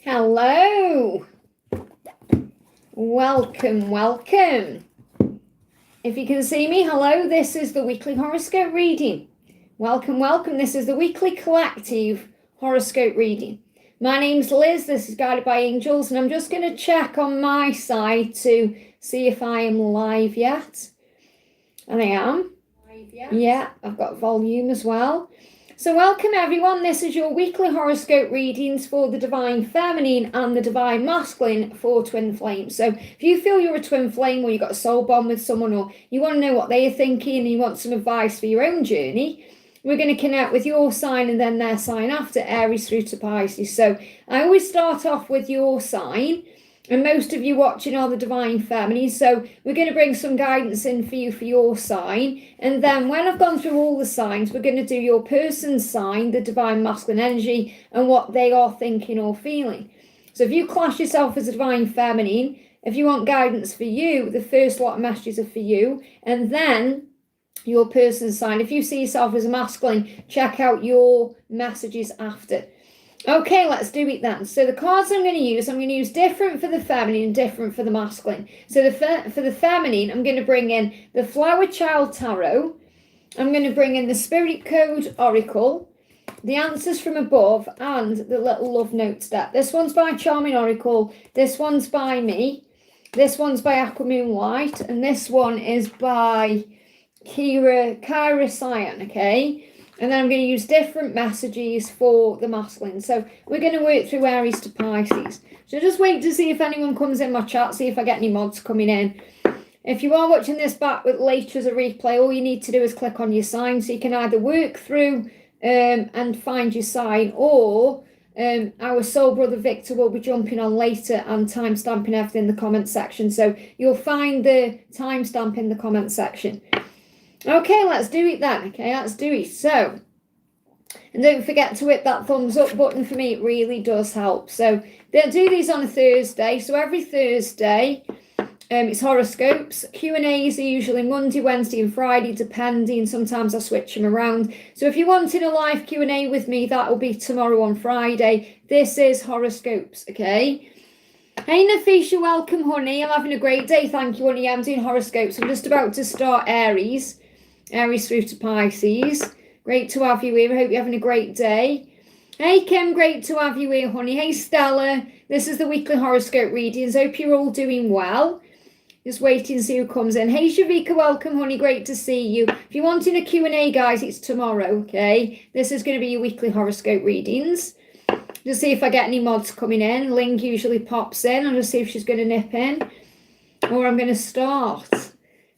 Hello. Welcome. If you can see me, hello, this is the weekly horoscope reading. Welcome. This is the weekly collective horoscope reading. My name's Liz, this is Guided by Angels, and I'm just going to check on my side to see if I am live yet. And I am. Yeah, I've got volume as well. So welcome everyone, this is your weekly horoscope readings for the Divine Feminine and the Divine Masculine for Twin Flames. So if you feel you're a twin flame or you've got a soul bond with someone or you want to know what they're thinking and you want some advice for your own journey, we're going to connect with your sign and then their sign after, Aries through to Pisces. So I always start off with your sign. And most of you watching are the Divine Feminine, so we're going to bring some guidance in for you for your sign. And then when I've gone through all the signs, we're going to do your person's sign, the Divine Masculine energy, and what they are thinking or feeling. So if you class yourself as a Divine Feminine, if you want guidance for you, the first lot of messages are for you. And then your person's sign. If you see yourself as a masculine, check out your messages after. Okay, let's do it then. So the cards I'm going to use different for the feminine and different for the masculine. So for the feminine, I'm going to bring in the Flower Child Tarot. I'm going to bring in the Spirit Code Oracle, the Answers from Above, and the Little Love Notes deck. This one's by Charming Oracle. This one's by me. This one's by Aquamoon Light. And this one is by Kyra Cyan, okay? And then I'm going to use different messages for the masculine. So we're going to work through Aries to Pisces. So just wait to see if anyone comes in my chat, see if I get any mods coming in. If you are watching this back with later as a replay, all you need to do is click on your sign. So you can either work through and find your sign, or our soul brother Victor will be jumping on later and timestamping everything in the comment section. So you'll find the timestamp in the comment section. Okay, let's do it then. Okay, let's do it. So, and don't forget to hit that thumbs up button for me. It really does help. So, they'll do these on a Thursday. So, every Thursday, it's horoscopes. Q&As are usually Monday, Wednesday, and Friday, depending. Sometimes I switch them around. So, if you're wanting a live Q&A with me, that will be tomorrow on Friday. This is horoscopes, okay? Hey Nafisha, welcome honey. I'm having a great day. Thank you honey. I'm doing horoscopes. I'm just about to start Aries through to Pisces. Great to have you here. I hope you're having a great day. Hey Kim, great to have you here, honey. Hey Stella, this is the weekly horoscope readings. Hope you're all doing well. Just waiting to see who comes in. Hey Shavika, welcome, honey. Great to see you. If you're wanting a Q&A, guys, it's tomorrow, okay? This is going to be your weekly horoscope readings. Just see if I get any mods coming in. Ling usually pops in. I'll just see if she's going to nip in. Or I'm going to start.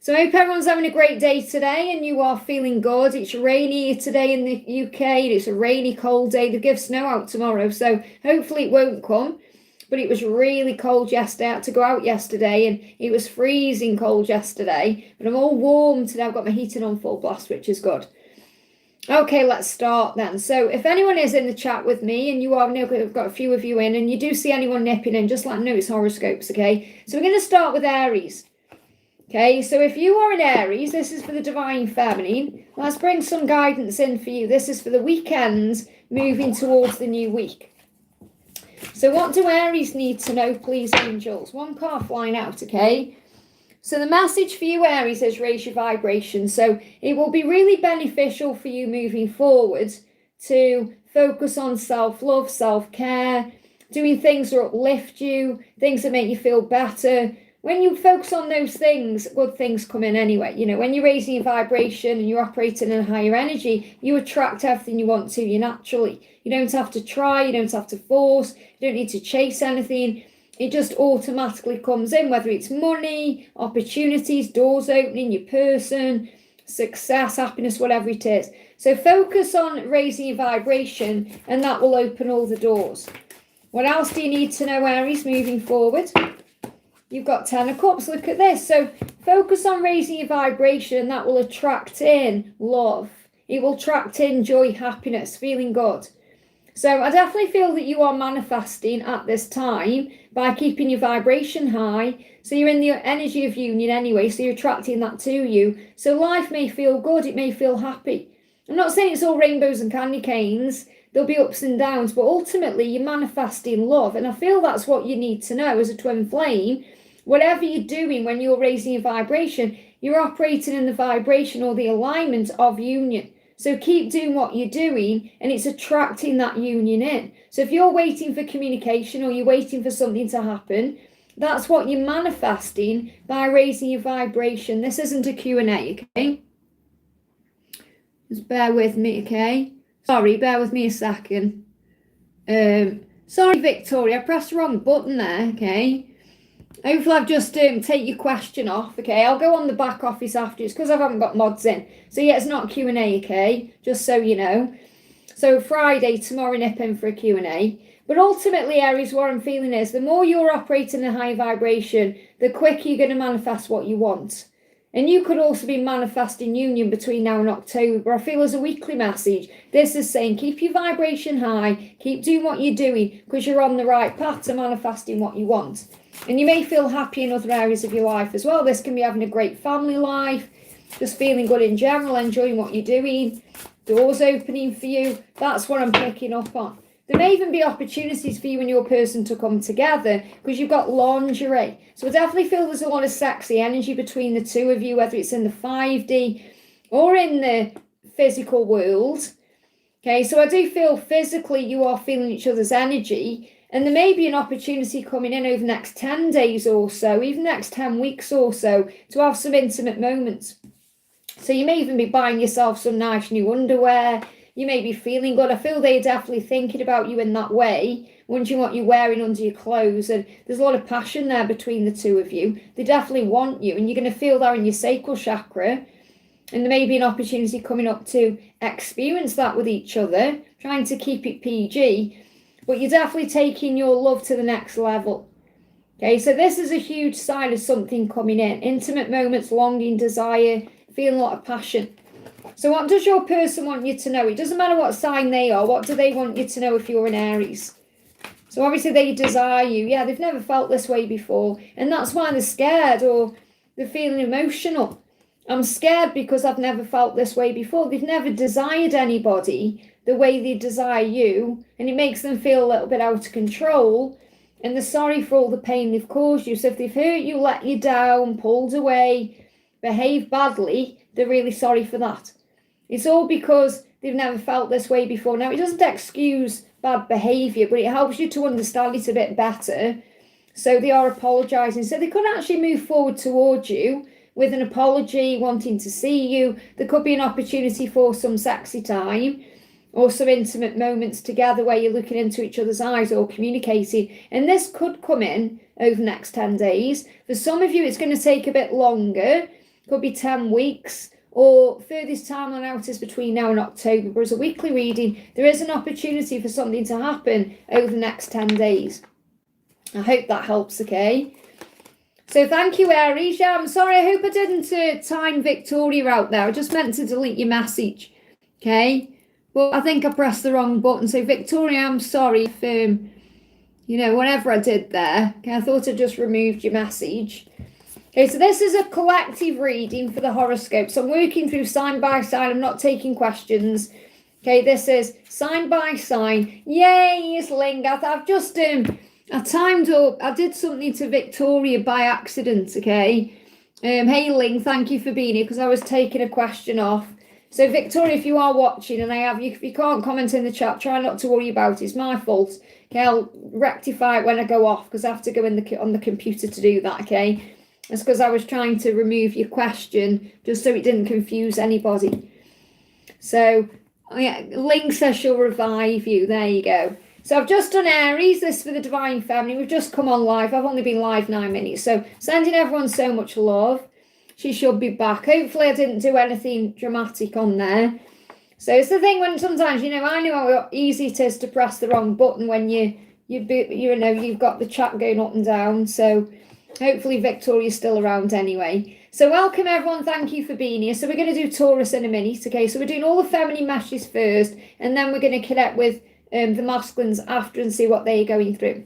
So I hope everyone's having a great day today and you are feeling good. It's rainy today in the UK. It's a rainy, cold day. They give snow out tomorrow, so hopefully it won't come. But it was really cold yesterday. I had to go out yesterday and it was freezing cold yesterday. But I'm all warm today. I've got my heating on full blast, which is good. Okay, let's start then. So if anyone is in the chat with me and you are, I've got a few of you in, and you do see anyone nipping in, just let them know it's horoscopes, okay? So we're going to start with Aries. Okay, so if you are an Aries, this is for the Divine Feminine. Let's bring some guidance in for you. This is for the weekends moving towards the new week. So what do Aries need to know, please, angels? One card flying out, okay? So the message for you, Aries, is raise your vibration. So it will be really beneficial for you moving forward to focus on self-love, self-care, doing things that uplift you, things that make you feel better. When you focus on those things, good things come in anyway. You know, when you're raising your vibration and you're operating in a higher energy, you attract everything you want to you naturally. You don't have to try, you don't have to force, you don't need to chase anything. It just automatically comes in, whether it's money, opportunities, doors opening, your person, success, happiness, whatever it is. So focus on raising your vibration and that will open all the doors. What else do you need to know, Aries, moving forward? You've got 10 of Cups. Look at this. So focus on raising your vibration. That will attract in love. It will attract in joy, happiness, feeling good. So I definitely feel that you are manifesting at this time by keeping your vibration high. So you're in the energy of union anyway. So you're attracting that to you. So life may feel good. It may feel happy. I'm not saying it's all rainbows and candy canes. there'll be ups and downs, but ultimately you're manifesting love. And I feel that's what you need to know as a twin flame. Whatever you're doing when you're raising your vibration, you're operating in the vibration or the alignment of union. So keep doing what you're doing, and it's attracting that union in. So if you're waiting for communication or you're waiting for something to happen, that's what you're manifesting by raising your vibration. This isn't a Q&A, okay? Just bear with me, okay? Sorry, bear with me a second. Sorry, Victoria, I pressed the wrong button there, okay? Hopefully I've just take your question off, okay? I'll go on the back office after. It's because I haven't got mods in. So yeah, it's not Q&A, okay? Just so you know. So Friday, tomorrow, nip in for a Q&A. But ultimately, Aries, what I'm feeling is the more you're operating in a high vibration, the quicker you're going to manifest what you want. And you could also be manifesting union between now and October. I feel as a weekly message, this is saying keep your vibration high, keep doing what you're doing, because you're on the right path to manifesting what you want. And you may feel happy in other areas of your life as well. This can be having a great family life, just feeling good in general, enjoying what you're doing, doors opening for you. That's what I'm picking up on. There may even be opportunities for you and your person to come together because you've got lingerie. So I definitely feel there's a lot of sexy energy between the two of you, whether it's in the 5D or in the physical world. Okay, so I do feel physically you are feeling each other's energy. And there may be an opportunity coming in over the next 10 days or so, even next 10 weeks or so, to have some intimate moments. So you may even be buying yourself some nice new underwear. You may be feeling good. I feel they're definitely thinking about you in that way, wondering what you're wearing under your clothes. And there's a lot of passion there between the two of you. They definitely want you, and you're going to feel that in your sacral chakra. And there may be an opportunity coming up to experience that with each other, trying to keep it PG. But you're definitely taking your love to the next level. Okay, so this is a huge sign of something coming in. Intimate moments, longing, desire, feeling a lot of passion. So what does your person want you to know? It doesn't matter what sign they are. What do they want you to know if you're an Aries? So obviously they desire you. Yeah, they've never felt this way before. And that's why they're scared or they're feeling emotional. I'm scared because I've never felt this way before. They've never desired anybody the way they desire you, and it makes them feel a little bit out of control, and they're sorry for all the pain they've caused you. So if they've hurt you, let you down, pulled away, behaved badly, they're really sorry for that. It's all because they've never felt this way before. Now, it doesn't excuse bad behaviour, but it helps you to understand it a bit better. So they are apologising. So they could actually move forward towards you with an apology, wanting to see you. There could be an opportunity for some sexy time or some intimate moments together where you're looking into each other's eyes or communicating. And this could come in over the next 10 days. For some of you, it's going to take a bit longer. Could be 10 weeks. Or furthest timeline out is between now and October. But as a weekly reading, there is an opportunity for something to happen over the next 10 days. I hope that helps, okay? So thank you, Aries. Yeah, I'm sorry. I hope I didn't time Victoria out there. I just meant to delete your message, okay? But I think I pressed the wrong button. So Victoria, I'm sorry if, whatever I did there. Okay, I thought I just removed your message. Okay, so this is a collective reading for the horoscope. So I'm working through sign by sign. I'm not taking questions. Okay, this is sign by sign. Yay, it's Ling. I've just, I timed up. I did something to Victoria by accident, okay? Hey, Ling, thank you for being here because I was taking a question off. So, Victoria, if you are watching and if you can't comment in the chat, try not to worry about it. It's my fault. Okay, I'll rectify it when I go off because I have to go on the computer to do that, okay? That's because I was trying to remove your question just so it didn't confuse anybody. So, yeah, Ling says she'll revive you. There you go. So I've just done Aries, this for the Divine Feminine. We've just come on live. I've only been live 9 minutes. So sending everyone so much love. She should be back. Hopefully I didn't do anything dramatic on there. So it's the thing when sometimes, I know how easy it is to press the wrong button when you've got the chat going up and down. So hopefully Victoria's still around anyway. So welcome everyone. Thank you for being here. So we're going to do Taurus in a minute. Okay, so we're doing all the feminine messages first, and then we're going to connect with the masculines after and see what they're going through.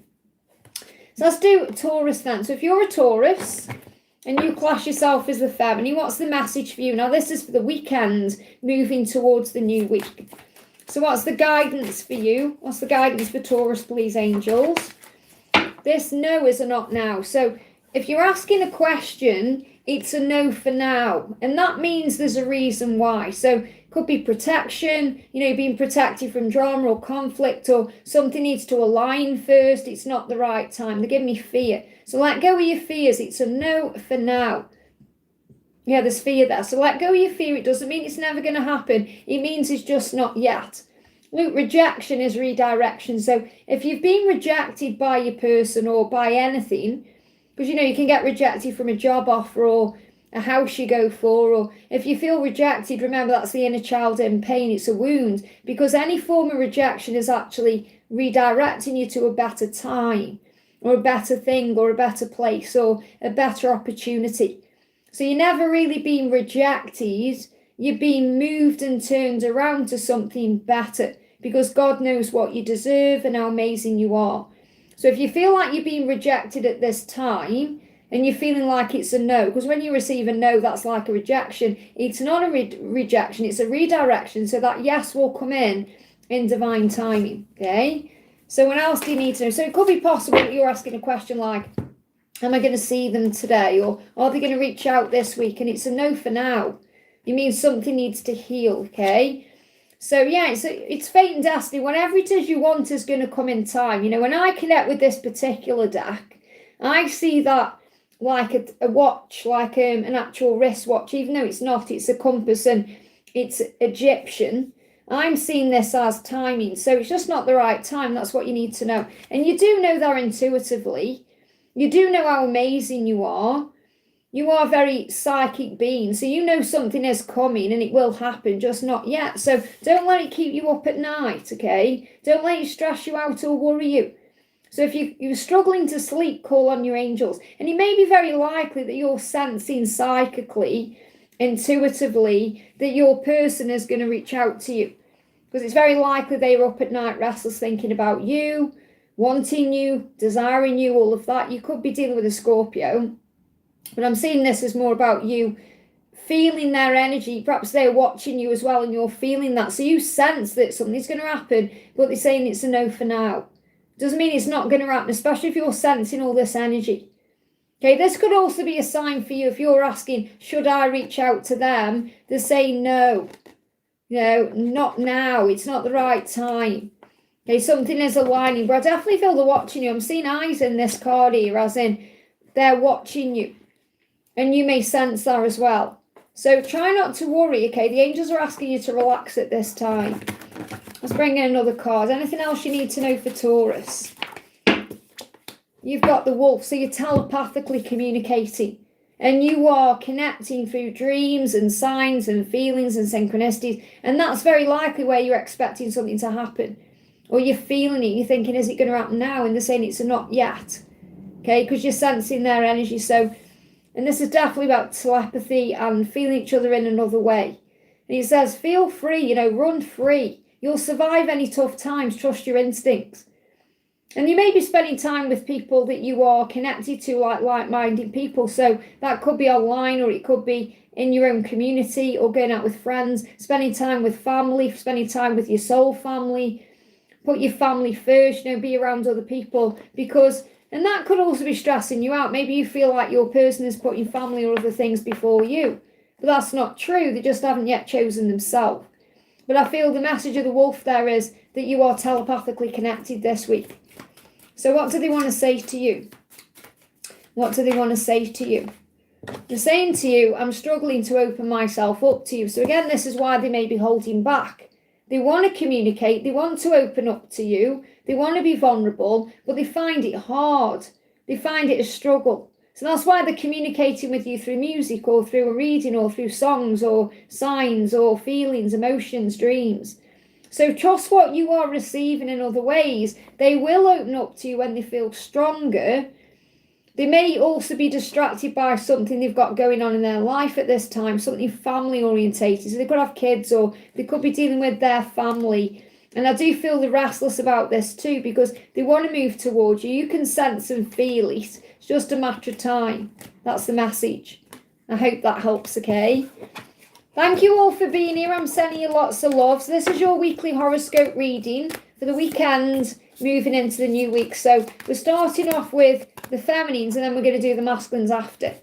So let's do Taurus then. So if you're a Taurus and you class yourself as the feminine, what's the message for you? Now this is for the weekend moving towards the new week. So what's the guidance for you? What's the guidance for Taurus, please, angels? This no is a not now. So if you're asking a question, it's a no for now. And that means there's a reason why. So it could be protection, being protected from drama or conflict, or something needs to align first. It's not the right time. They give me fear. So let go of your fears. It's a no for now. Yeah, there's fear there. So let go of your fear. It doesn't mean it's never going to happen. It means it's just not yet. Look, rejection is redirection. So if you've been rejected by your person or by anything, because you can get rejected from a job offer or a house you go for, or if you feel rejected, remember that's the inner child in pain. It's a wound, because any form of rejection is actually redirecting you to a better time or a better thing or a better place or a better opportunity. So you're never really being rejected, you're being moved and turned around to something better, because God knows what you deserve and how amazing you are. So if you feel like you're being rejected at this time and you're feeling like it's a no, because when you receive a no, that's like a rejection. It's not a rejection, it's a redirection, so that yes will come in divine timing, okay? So what else do you need to know? So it could be possible that you're asking a question like, am I going to see them today? Or are they going to reach out this week? And it's a no for now. It means something needs to heal, okay? So yeah, it's fate and destiny. Whatever it is you want is going to come in time. When I connect with this particular deck, I see that like a watch, like an actual wristwatch, even though it's not, it's a compass and it's Egyptian. I'm seeing this as timing. So it's just not the right time. That's what you need to know. And you do know that intuitively. You do know how amazing you are. You are a very psychic being. So you know something is coming and it will happen, just not yet. So don't let it keep you up at night, okay? Don't let it stress you out or worry you. So if you're struggling to sleep, call on your angels. And it may be very likely that you're sensing psychically, intuitively, that your person is going to reach out to you. Because it's very likely they're up at night restless thinking about you, wanting you, desiring you, all of that. You could be dealing with a Scorpio, but I'm seeing this as more about you feeling their energy. Perhaps they're watching you as well and you're feeling that. So you sense that something's going to happen, but they're saying it's a no for now. Doesn't mean it's not going to happen, especially if you're sensing all this energy. Okay, this could also be a sign for you if you're asking, should I reach out to them? They're saying no. Not now. It's not the right time. Okay, something is aligning, but I definitely feel they're watching you. I'm seeing eyes in this card here, as in they're watching you. And you may sense that as well. So try not to worry, okay? The angels are asking you to relax at this time. Let's bring in another card. Anything else you need to know for Taurus? You've got the wolf, so you're telepathically communicating. And you are connecting through dreams and signs and feelings and synchronicities. And that's very likely where you're expecting something to happen. Or you're feeling it, you're thinking, is it going to happen now? And they're saying it's a not yet. Okay, because you're sensing their energy. So, and this is definitely about telepathy and feeling each other in another way. And he says, feel free, run free. You'll survive any tough times. Trust your instincts. And you may be spending time with people that you are connected to, like-minded people. So that could be online, or it could be in your own community, or going out with friends, spending time with family, spending time with your soul family. Put your family first, be around other people, and that could also be stressing you out. Maybe you feel like your person is putting family or other things before you, but that's not true. They just haven't yet chosen themselves. But I feel the message of the wolf there is that you are telepathically connected this week. So what do they want to say to you? What do they want to say to you? They're saying to you, I'm struggling to open myself up to you. So again, this is why they may be holding back. They want to communicate, they want to open up to you, they want to be vulnerable, but they find it hard. They find it a struggle. So that's why they're communicating with you through music, or through a reading, or through songs, or signs, or feelings, emotions, dreams. So trust what you are receiving in other ways. They will open up to you when they feel stronger. They may also be distracted by something they've got going on in their life at this time, something family orientated. So they could have kids, or they could be dealing with their family. And I do feel they're restless about this too, because they want to move towards you. You can sense and feel it. It's just a matter of time. That's the message. I hope that helps, okay? Thank you all for being here. I'm sending you lots of love. So this is your weekly horoscope reading for the weekend, moving into the new week. So we're starting off with the feminines and then we're going to do the masculines after.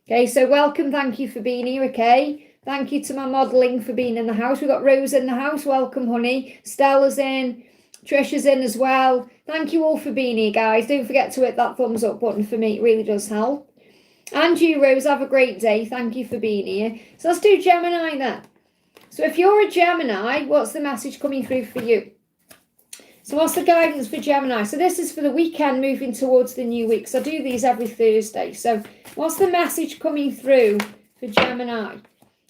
Okay, so welcome. Thank you for being here, okay? Thank you to my modelling for being in the house. We've got Rose in the house. Welcome, honey. Stella's in. Trisha's in as well. Thank you all for being here, guys. Don't forget to hit that thumbs up button for me. It really does help. And you, Rose, have a great day. Thank you for being here. So let's do Gemini then. So if you're a Gemini, what's the message coming through for you? So what's the guidance for Gemini? So this is for the weekend moving towards the new week. So I do these every Thursday. So what's the message coming through for Gemini?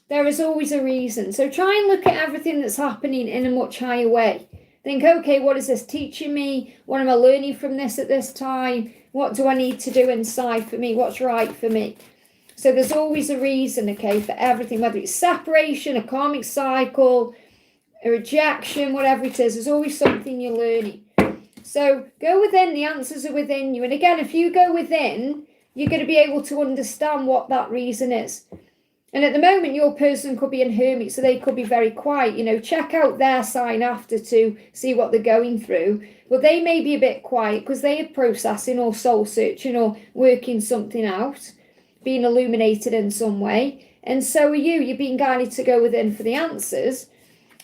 There is always a reason. So try and look at everything that's happening in a much higher way. Think, okay, what is this teaching me? What am I learning from this at this time? What do I need to do inside for me? What's right for me? So there's always a reason, okay, for everything, whether it's separation, a karmic cycle, a rejection, whatever it is, there's always something you're learning. So go within, the answers are within you. And again, if you go within, you're going to be able to understand what that reason is. And at the moment, your person could be in hermit, so they could be very quiet. You know, check out their sign after to see what they're going through. But they may be a bit quiet because they are processing or soul searching or working something out, being illuminated in some way. And so are you. You're being guided to go within for the answers,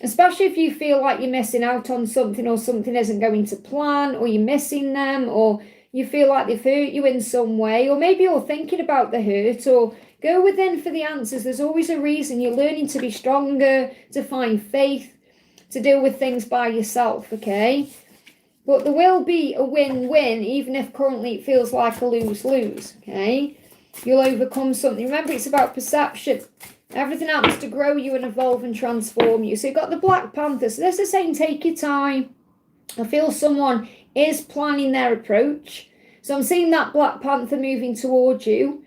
especially if you feel like you're missing out on something or something isn't going to plan or you're missing them or you feel like they've hurt you in some way, or maybe you're thinking about the hurt, or go within for the answers. There's always a reason. You're learning to be stronger, to find faith, to deal with things by yourself, okay? But there will be a win-win, even if currently it feels like a lose-lose, okay? You'll overcome something. Remember, it's about perception. Everything happens to grow you and evolve and transform you. So you've got the Black Panther. So this is saying take your time. I feel someone is planning their approach. So I'm seeing that Black Panther moving towards you.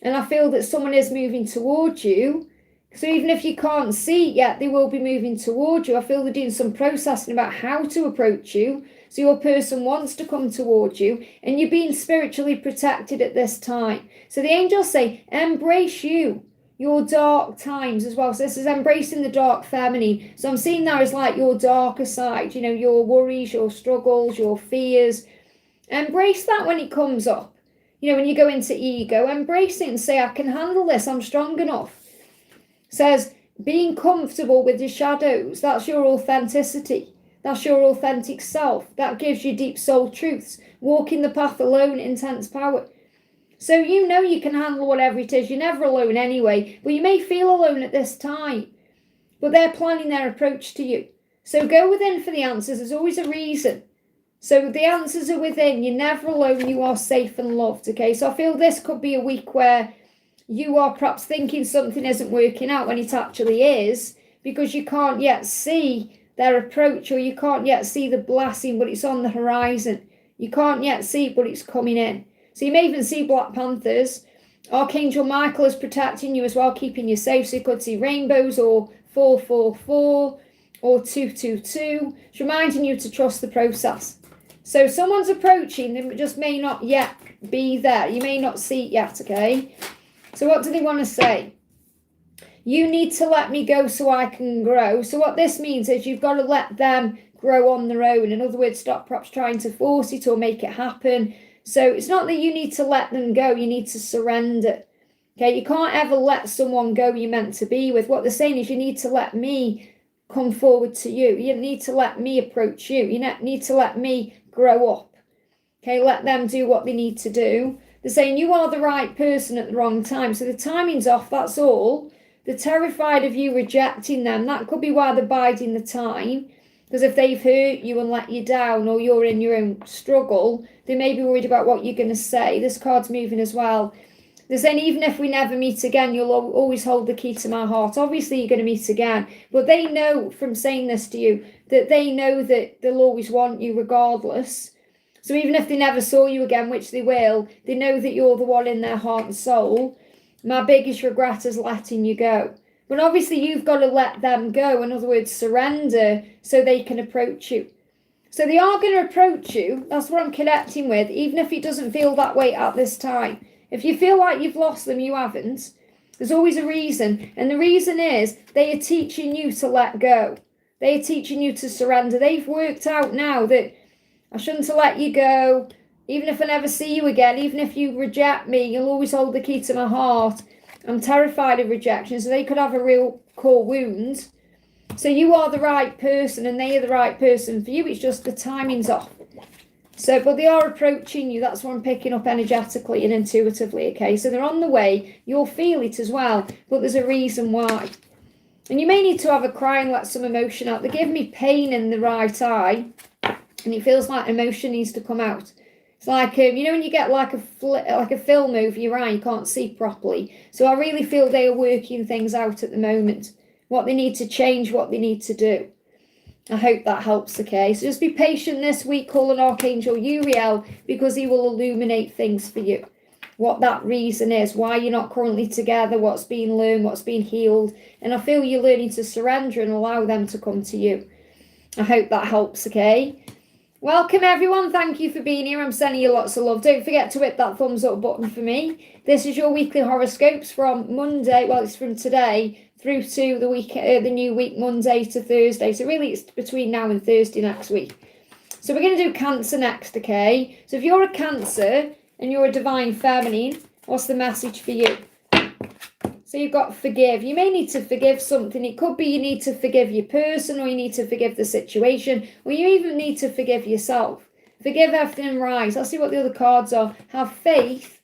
And I feel that someone is moving towards you. So even if you can't see it yet, they will be moving towards you. I feel they're doing some processing about how to approach you. So your person wants to come towards you. And you're being spiritually protected at this time. So the angels say, embrace you. Your dark times as well. So this is embracing the dark feminine. So I'm seeing that as like your darker side, you know, your worries, your struggles, your fears. Embrace that when it comes up. You know, when you go into ego, embrace it and say, I can handle this. I'm strong enough. Says, being comfortable with your shadows. That's your authenticity. That's your authentic self. That gives you deep soul truths. Walking the path alone, intense power. So you know you can handle whatever it is. You're never alone anyway. But you may feel alone at this time. But they're planning their approach to you. So go within for the answers. There's always a reason. So the answers are within. You're never alone. You are safe and loved. Okay, so I feel this could be a week where you are perhaps thinking something isn't working out when it actually is. Because you can't yet see their approach. Or you can't yet see the blessing, but it's on the horizon. You can't yet see it, but it's coming in. So you may even see Black Panthers. Archangel Michael is protecting you as well, keeping you safe. So you could see rainbows or 444 or 222. It's reminding you to trust the process. So someone's approaching, they just may not yet be there. You may not see it yet, okay? So what do they want to say? You need to let me go so I can grow. So what this means is you've got to let them grow on their own. In other words, stop perhaps trying to force it or make it happen. So it's not that you need to let them go, you need to surrender. Okay, you can't ever let someone go you're meant to be with. What they're saying is you need to let me come forward to you. You need to let me approach you. You need to let me grow up. Okay, let them do what they need to do. They're saying you are the right person at the wrong time. So the timing's off, that's all. They're terrified of you rejecting them. That could be why they're biding the time. Because if they've hurt you and let you down, or you're in your own struggle, they may be worried about what you're going to say. This card's moving as well. They're saying, even if we never meet again, you'll always hold the key to my heart. Obviously, you're going to meet again. But they know from saying this to you, that they know that they'll always want you regardless. So even if they never saw you again, which they will, they know that you're the one in their heart and soul. My biggest regret is letting you go. But obviously you've got to let them go. In other words, surrender so they can approach you. So they are going to approach you. That's what I'm connecting with, even if it doesn't feel that way at this time. If you feel like you've lost them, you haven't. There's always a reason. And the reason is they are teaching you to let go. They are teaching you to surrender. They've worked out now that I shouldn't have let you go. Even if I never see you again, even if you reject me, you'll always hold the key to my heart. I'm terrified of rejection. So they could have a real core wound. So you are the right person and they are the right person for you. It's just the timing's off. So, but they are approaching you. That's what I'm picking up energetically and intuitively, okay? So they're on the way. You'll feel it as well, but there's a reason why. And you may need to have a cry and let some emotion out. They give me pain in the right eye, and it feels like emotion needs to come out. It's like, you know when you get like a film over your eye, you can't see properly. So I really feel they are working things out at the moment. What they need to change, what they need to do. I hope that helps, okay? So just be patient this week. Call on Archangel Uriel because he will illuminate things for you. What that reason is, why you're not currently together, what's being learned, what's being healed. And I feel you're learning to surrender and allow them to come to you. I hope that helps, okay? Welcome, everyone. Thank you for being here. I'm sending you lots of love. Don't forget to hit that thumbs up button for me. This is your weekly horoscopes from Monday. Well, it's from today through to the week, the new week, Monday to Thursday. So really it's between now and Thursday next week. So we're going to do Cancer next, okay? So if you're a Cancer and you're a divine feminine, what's the message for you? So you've got forgive. You may need to forgive something. It could be you need to forgive your person, or you need to forgive the situation, or you even need to forgive yourself. Forgive everything and rise. I'll see what the other cards are. Have faith,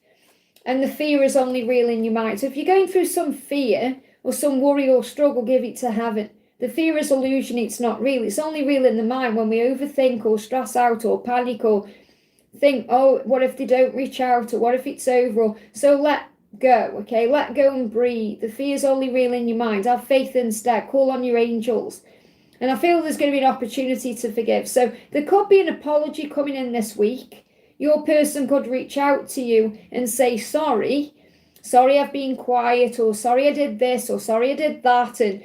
and the fear is only real in your mind. So if you're going through some fear, or some worry or struggle, give it to heaven. The fear is illusion, it's not real. It's only real in the mind when we overthink or stress out or panic or think, oh, what if they don't reach out, or what if it's over? Or, so let go, okay? Let go and breathe. The fear is only real in your mind. Have faith instead. Call on your angels. And I feel there's going to be an opportunity to forgive. So there could be an apology coming in this week. Your person could reach out to you and say, sorry I've been quiet, or sorry I did this, or sorry I did that, and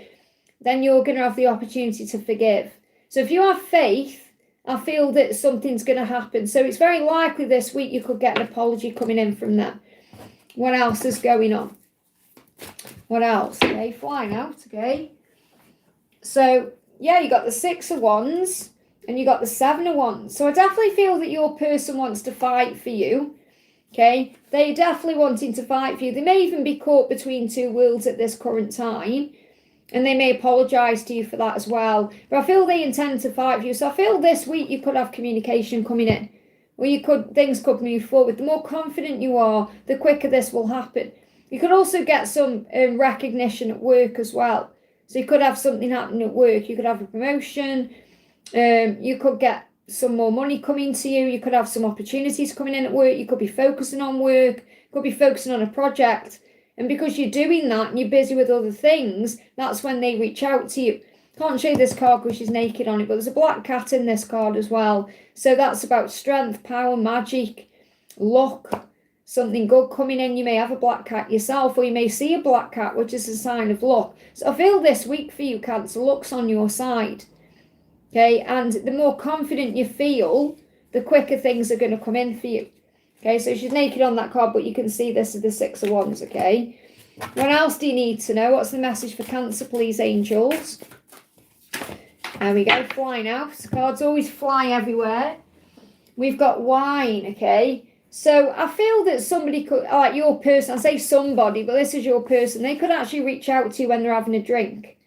then you're going to have the opportunity to forgive. So if you have faith, I feel that something's going to happen. So it's very likely this week you could get an apology coming in from them. What else is going on? What else? Okay, flying out, okay. So, yeah, you got the 6 of Wands, and you got the 7 of Wands. So I definitely feel that your person wants to fight for you. Okay, they're definitely wanting to fight for you. They may even be caught between two worlds at this current time, and they may apologise to you for that as well. But I feel they intend to fight for you. So I feel this week you could have communication coming in, or things could move forward. The more confident you are, the quicker this will happen. You could also get some recognition at work as well. So you could have something happen at work. You could have a promotion. You could get some more money coming to you. You could have some opportunities coming in at work. You could be focusing on work, could be focusing on a project, and because you're doing that and you're busy with other things, that's when they reach out to you. Can't show you this card because she's naked on it, but there's a black cat in this card as well. So that's about strength, power, magic, luck, something good coming in. You may have a black cat yourself, or you may see a black cat, which is a sign of luck. So I feel this week for you, Cancer, luck's on your side. Okay, and the more confident you feel, the quicker things are going to come in for you. Okay, so she's naked on that card, but you can see this is the 6 of Wands, okay? What else do you need to know? What's the message for Cancer, please, angels? There we go, flying out. Cards always fly everywhere. We've got wine, okay? So I feel that somebody could, like your person, I say somebody, but this is your person. They could actually reach out to you when they're having a drink.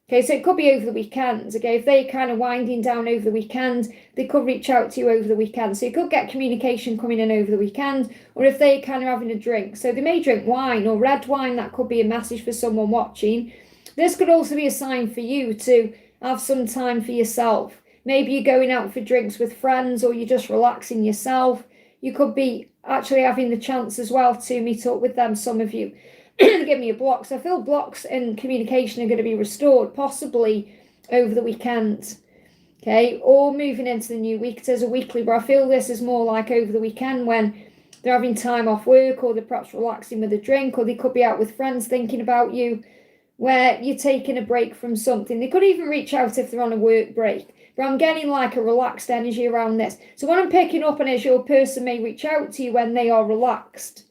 Okay, so it could be over the weekend, okay? If they're kind of winding down over the weekend, they could reach out to you over the weekend. So you could get communication coming in over the weekend, or if they're kind of having a drink. So they may drink wine or red wine. That could be a message for someone watching. This could also be a sign for you to have some time for yourself. Maybe you're going out for drinks with friends, or you're just relaxing yourself. You could be actually having the chance as well to meet up with them, some of you. Give me a block. So I feel blocks in communication are going to be restored, possibly over the weekend. Okay, or moving into the new week. It says a weekly, but I feel this is more like over the weekend when they're having time off work, or they're perhaps relaxing with a drink, or they could be out with friends thinking about you, where you're taking a break from something. They could even reach out if they're on a work break. But I'm getting like a relaxed energy around this. So what I'm picking up on is your person may reach out to you when they are relaxed.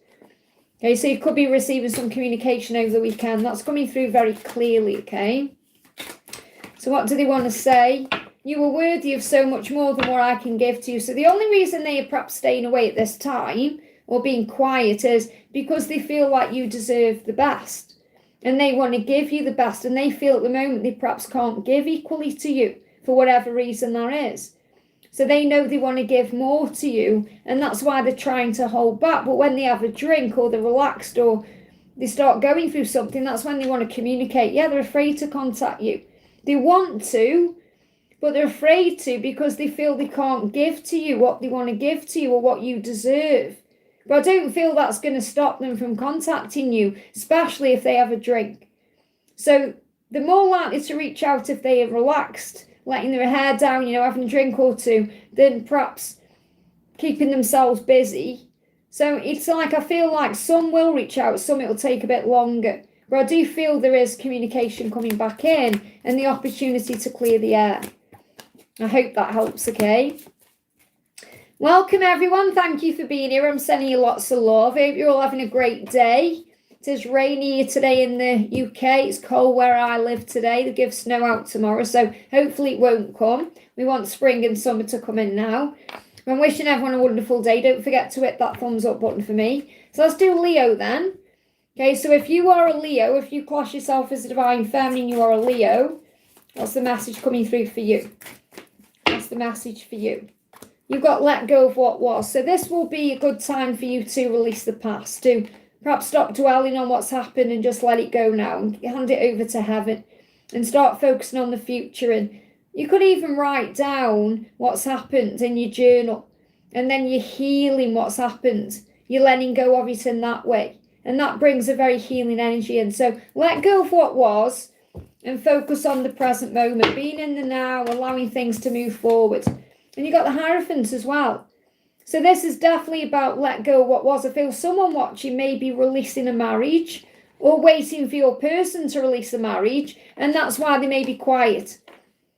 Okay, so you could be receiving some communication over the weekend. That's coming through very clearly, okay? So what do they want to say? You are worthy of so much more than what I can give to you. So the only reason they are perhaps staying away at this time or being quiet is because they feel like you deserve the best. And they want to give you the best. And they feel at the moment they perhaps can't give equally to you for whatever reason there is. So they know they want to give more to you. And that's why they're trying to hold back. But when they have a drink or they're relaxed or they start going through something, that's when they want to communicate. Yeah, they're afraid to contact you. They want to, but they're afraid to because they feel they can't give to you what they want to give to you or what you deserve. But I don't feel that's going to stop them from contacting you, especially if they have a drink. So they're more likely to reach out if they are relaxed, letting their hair down, having a drink or two, than perhaps keeping themselves busy. So it's like I feel like some will reach out, some it will take a bit longer. But I do feel there is communication coming back in and the opportunity to clear the air. I hope that helps, okay? Welcome, everyone. Thank you for being here. I'm sending you lots of love. I hope you're all having a great day. It is rainy here today in the UK. It's cold where I live today. They give snow out tomorrow, so hopefully it won't come. We want spring and summer to come in now. I'm wishing everyone a wonderful day. Don't forget to hit that thumbs up button for me. So let's do Leo then. Okay, so if you are a Leo, if you class yourself as a divine feminine, you are a Leo. What's the message coming through for you? What's the message for you? You've got let go of what was. So this will be a good time for you to release the past, to perhaps stop dwelling on what's happened and just let it go now and hand it over to heaven and start focusing on the future. And you could even write down what's happened in your journal and then you're healing what's happened. You're letting go of it in that way. And that brings a very healing energy in. So let go of what was and focus on the present moment, being in the now, allowing things to move forward. And you got the Hierophant as well. So this is definitely about let go of what was. I feel someone watching may be releasing a marriage or waiting for your person to release a marriage. And that's why they may be quiet.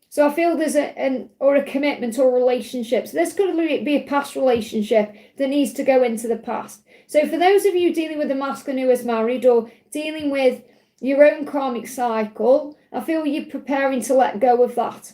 So I feel there's a commitment or a relationship. So this could be a past relationship that needs to go into the past. So for those of you dealing with a masculine who is married or dealing with your own karmic cycle, I feel you're preparing to let go of that,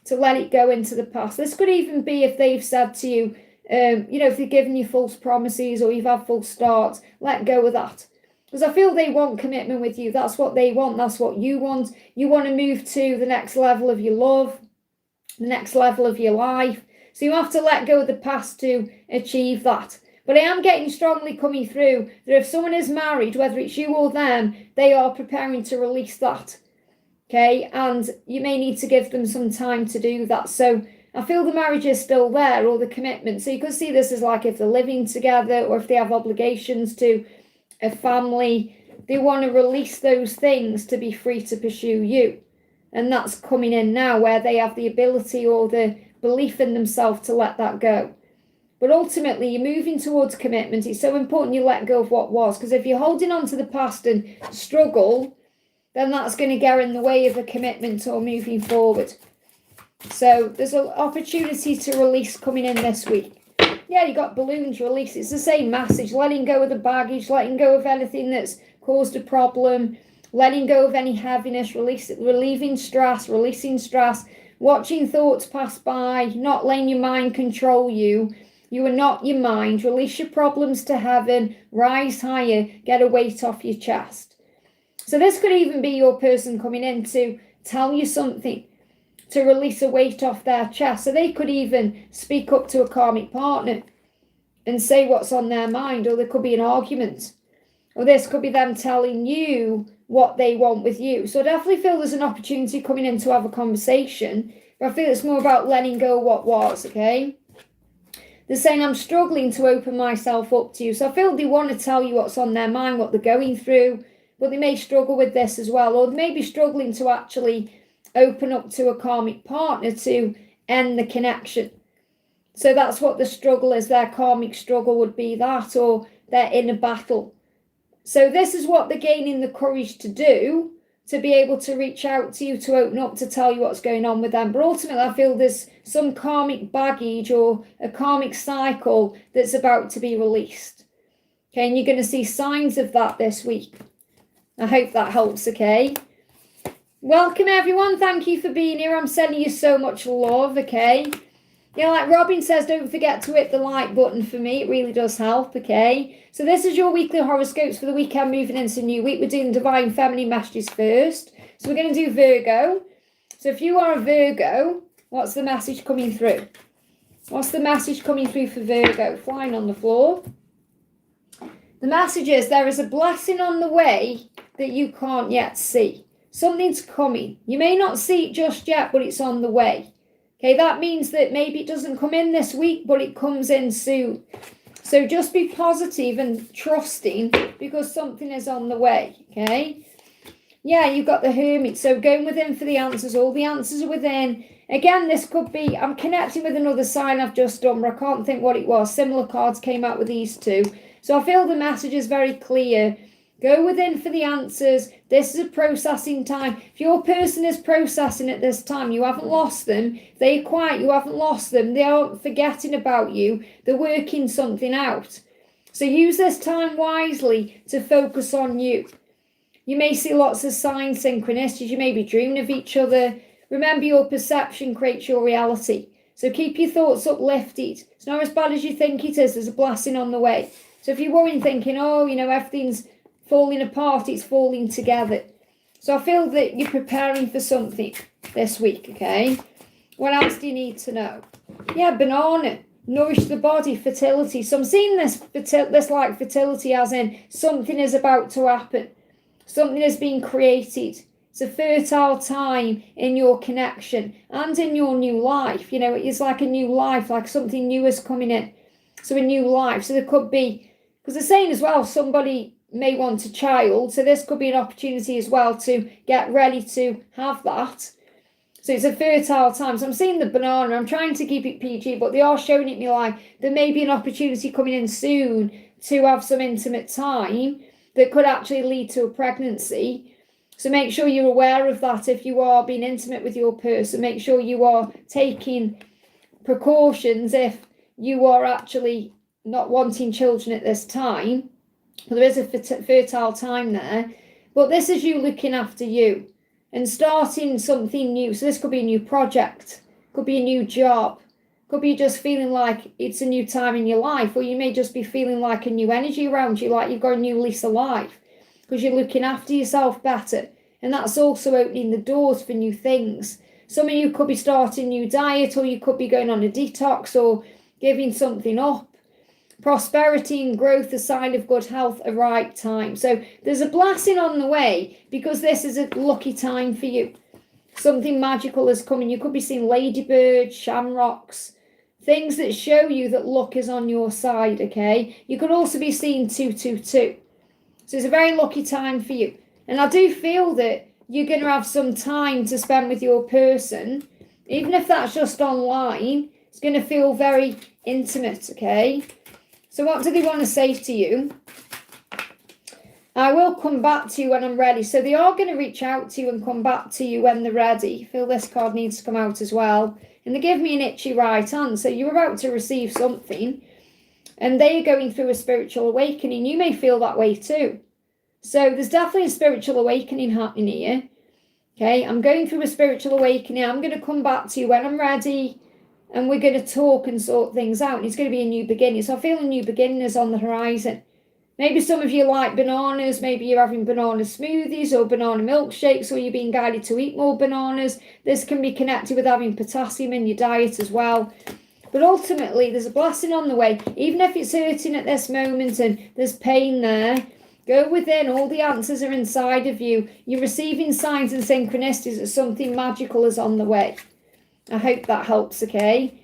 to let it go into the past. This could even be if they've said to you, if they've given you false promises or you've had false starts, let go of that. Because I feel they want commitment with you. That's what they want. That's what you want. You want to move to the next level of your love, the next level of your life. So you have to let go of the past to achieve that. But I am getting strongly coming through that if someone is married, whether it's you or them, they are preparing to release that. Okay, and you may need to give them some time to do that. So I feel the marriage is still there, or the commitment. So you could see this as like if they're living together or if they have obligations to a family, they want to release those things to be free to pursue you. And that's coming in now where they have the ability or the belief in themselves to let that go. But ultimately, you're moving towards commitment. It's so important you let go of what was. Because if you're holding on to the past and struggle, then that's going to get in the way of a commitment or moving forward. So there's an opportunity to release coming in this week. Yeah, you got balloons release. It's the same message. Letting go of the baggage, letting go of anything that's caused a problem, letting go of any heaviness, relieving stress, releasing stress, watching thoughts pass by, not letting your mind control you. You are not your mind. Release your problems to heaven, rise higher, get a weight off your chest. So this could even be your person coming in to tell you something, to release a weight off their chest. So they could even speak up to a karmic partner and say what's on their mind, or there could be an argument. Or this could be them telling you what they want with you. So I definitely feel there's an opportunity coming in to have a conversation, but I feel it's more about letting go of what was, okay? They're saying, I'm struggling to open myself up to you. So I feel they want to tell you what's on their mind, what they're going through, but they may struggle with this as well. Or they may be struggling to actually open up to a karmic partner to end the connection. So that's what the struggle is. Their karmic struggle would be that, or they're in a battle. So this is what they're gaining the courage to do, to be able to reach out to you, to open up, to tell you what's going on with them. But ultimately, I feel there's some karmic baggage or a karmic cycle that's about to be released. Okay, and you're going to see signs of that this week. I hope that helps, okay? Welcome, everyone. Thank you for being here. I'm sending you so much love, okay? Yeah, like Robin says, don't forget to hit the like button for me. It really does help, okay? So this is your weekly horoscopes for the weekend moving into new week. We're doing divine feminine messages first. So we're going to do Virgo. So if you are a Virgo, what's the message coming through? What's the message coming through for Virgo? Flying on the floor. The message is there is a blessing on the way that you can't yet see. Something's coming. You may not see it just yet, but it's on the way. Okay, that means that maybe it doesn't come in this week, but it comes in soon. So just be positive and trusting because something is on the way, okay? Yeah, you've got the Hermit. So going within for the answers. All the answers are within. Again, this could be, I'm connecting with another sign I've just done, but I can't think what it was. Similar cards came out with these two. So I feel the message is very clear. Go within for the answers. This is a processing time. If your person is processing at this time, you haven't lost them. If they're quiet, you haven't lost them. They aren't forgetting about you. They're working something out. So use this time wisely to focus on you. You may see lots of signs, synchronicities. You may be dreaming of each other. Remember, your perception creates your reality. So keep your thoughts uplifted. It's not as bad as you think it is. There's a blessing on the way. So if you're worrying, thinking, oh, everything's falling apart, it's falling together. So I feel that you're preparing for something this week, okay? What else do you need to know? Yeah, banana, nourish the body, fertility. So I'm seeing this like fertility as in something is about to happen. Something is being created. It's a fertile time in your connection and in your new life. It's like a new life, like something new is coming in. So a new life. So there could be, because they're saying as well, somebody may want a child, so this could be an opportunity as well to get ready to have that. So it's a fertile time. So I'm seeing the banana. I'm trying to keep it PG, but they are showing it me like there may be an opportunity coming in soon to have some intimate time that could actually lead to a pregnancy. So make sure you're aware of that. If you are being intimate with your person, make sure you are taking precautions if you are actually not wanting children at this time. Well, there is a fertile time there, but this is you looking after you and starting something new. So this could be a new project, could be a new job, could be just feeling like it's a new time in your life, or you may just be feeling like a new energy around you, like you've got a new lease of life because you're looking after yourself better. And that's also opening the doors for new things. Some of you could be starting a new diet, or you could be going on a detox or giving something up. Prosperity and growth, a sign of good health, a right time. So there's a blessing on the way because this is a lucky time for you. Something magical is coming. You could be seeing ladybirds, shamrocks, things that show you that luck is on your side, okay? You could also be seeing 222. So it's a very lucky time for you. And I do feel that you're going to have some time to spend with your person, even if that's just online. It's going to feel very intimate, okay? So what do they want to say to you? I will come back to you when I'm ready. So they are going to reach out to you and come back to you when they're ready. I feel this card needs to come out as well. And they give me an itchy right hand. So you're about to receive something. And they are going through a spiritual awakening. You may feel that way too. So there's definitely a spiritual awakening happening here. Okay, I'm going through a spiritual awakening. I'm going to come back to you when I'm ready. And we're going to talk and sort things out. And it's going to be a new beginning. So I feel a new beginning is on the horizon. Maybe some of you like bananas. Maybe you're having banana smoothies or banana milkshakes, or you're being guided to eat more bananas. This can be connected with having potassium in your diet as well. But ultimately, there's a blessing on the way. Even if it's hurting at this moment and there's pain there, go within. All the answers are inside of you. You're receiving signs and synchronicities that something magical is on the way. I hope that helps, okay?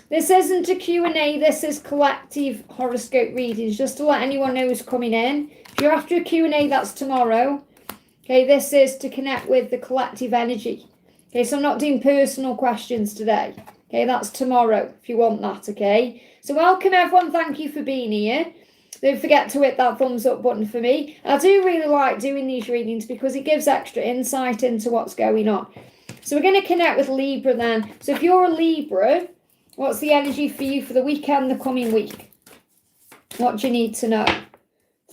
This isn't a Q&A, this is collective horoscope readings, just to let anyone know who's coming in. If you're after a Q&A, that's tomorrow. Okay, this is to connect with the collective energy. Okay, so I'm not doing personal questions today. Okay, that's tomorrow, if you want that, okay? So welcome, everyone. Thank you for being here. Don't forget to hit that thumbs up button for me. I do really like doing these readings because it gives extra insight into what's going on. So we're going to connect with Libra then. So if you're a Libra, what's the energy for you for the weekend, the coming week? What do you need to know?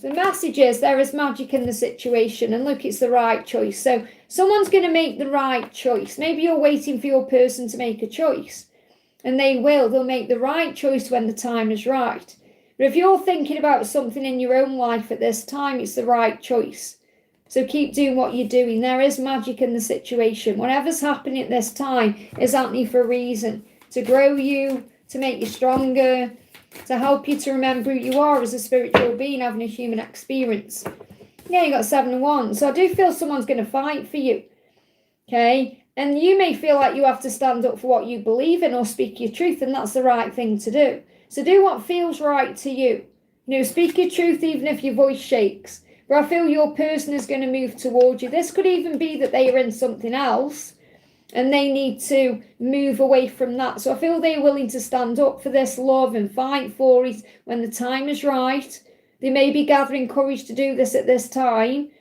The message is there is magic in the situation, and look, it's the right choice. So someone's going to make the right choice. Maybe you're waiting for your person to make a choice, and they will. They'll make the right choice when the time is right. But if you're thinking about something in your own life at this time, it's the right choice. So keep doing what you're doing. There is magic in the situation. Whatever's happening at this time is happening for a reason. To grow you, to make you stronger, to help you to remember who you are as a spiritual being having a human experience. Yeah, you got 7 of Wands. So I do feel someone's going to fight for you. Okay? And you may feel like you have to stand up for what you believe in or speak your truth, and that's the right thing to do. So do what feels right to you. You know, speak your truth even if your voice shakes. But I feel your person is going to move towards you. This could even be that they are in something else and they need to move away from that. So I feel they're willing to stand up for this love and fight for it when the time is right. They may be gathering courage to do this at this time.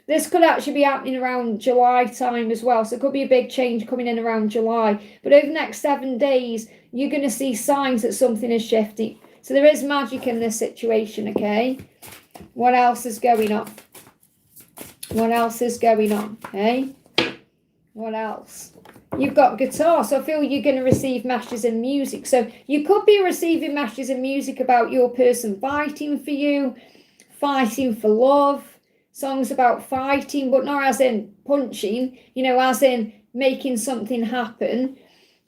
This could actually be happening around July time as well. So it could be a big change coming in around July. But over the next 7 days, you're going to see signs that something is shifting. So there is magic in this situation, okay? What else is going on? What else is going on, okay? What else? You've got guitar, so I feel you're going to receive messages in music. So you could be receiving messages in music about your person fighting for you, fighting for love, songs about fighting, but not as in punching, you know, as in making something happen.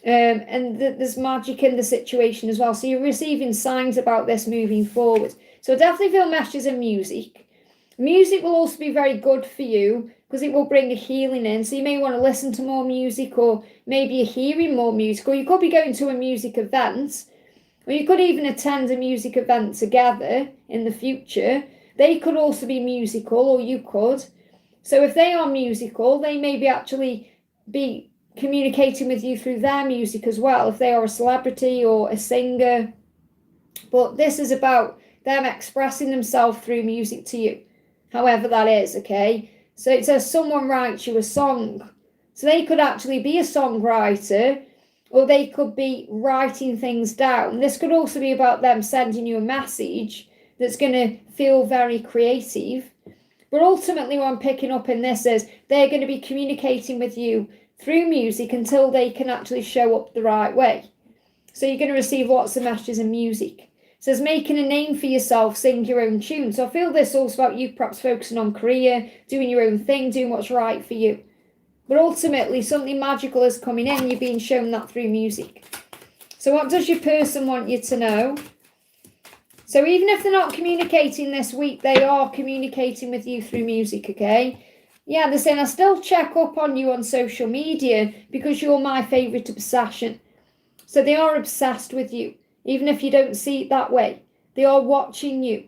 And there's magic in the situation as well. So you're receiving signs about this moving forward. So I definitely feel messages in music. Music will also be very good for you because it will bring a healing in. So you may want to listen to more music, or maybe you're hearing more music, or you could be going to a music event, or you could even attend a music event together in the future. They could also be musical, or you could. So if they are musical, they may be actually be communicating with you through their music as well, if they are a celebrity or a singer. But this is about them expressing themselves through music to you, however that is, okay? So it says someone writes you a song. So they could actually be a songwriter, or they could be writing things down. This could also be about them sending you a message that's going to feel very creative. But ultimately what I'm picking up in this is they're going to be communicating with you through music until they can actually show up the right way. So you're going to receive lots of messages in music. It says making a name for yourself, sing your own tune. So I feel this also about you perhaps focusing on career, doing your own thing, doing what's right for you. But ultimately something magical is coming in. You're being shown that through music. So what does your person want you to know? So even if they're not communicating this week, they are communicating with you through music, okay? Yeah, they're saying, I still check up on you on social media because you're my favourite obsession. So they are obsessed with you, even if you don't see it that way. They are watching you.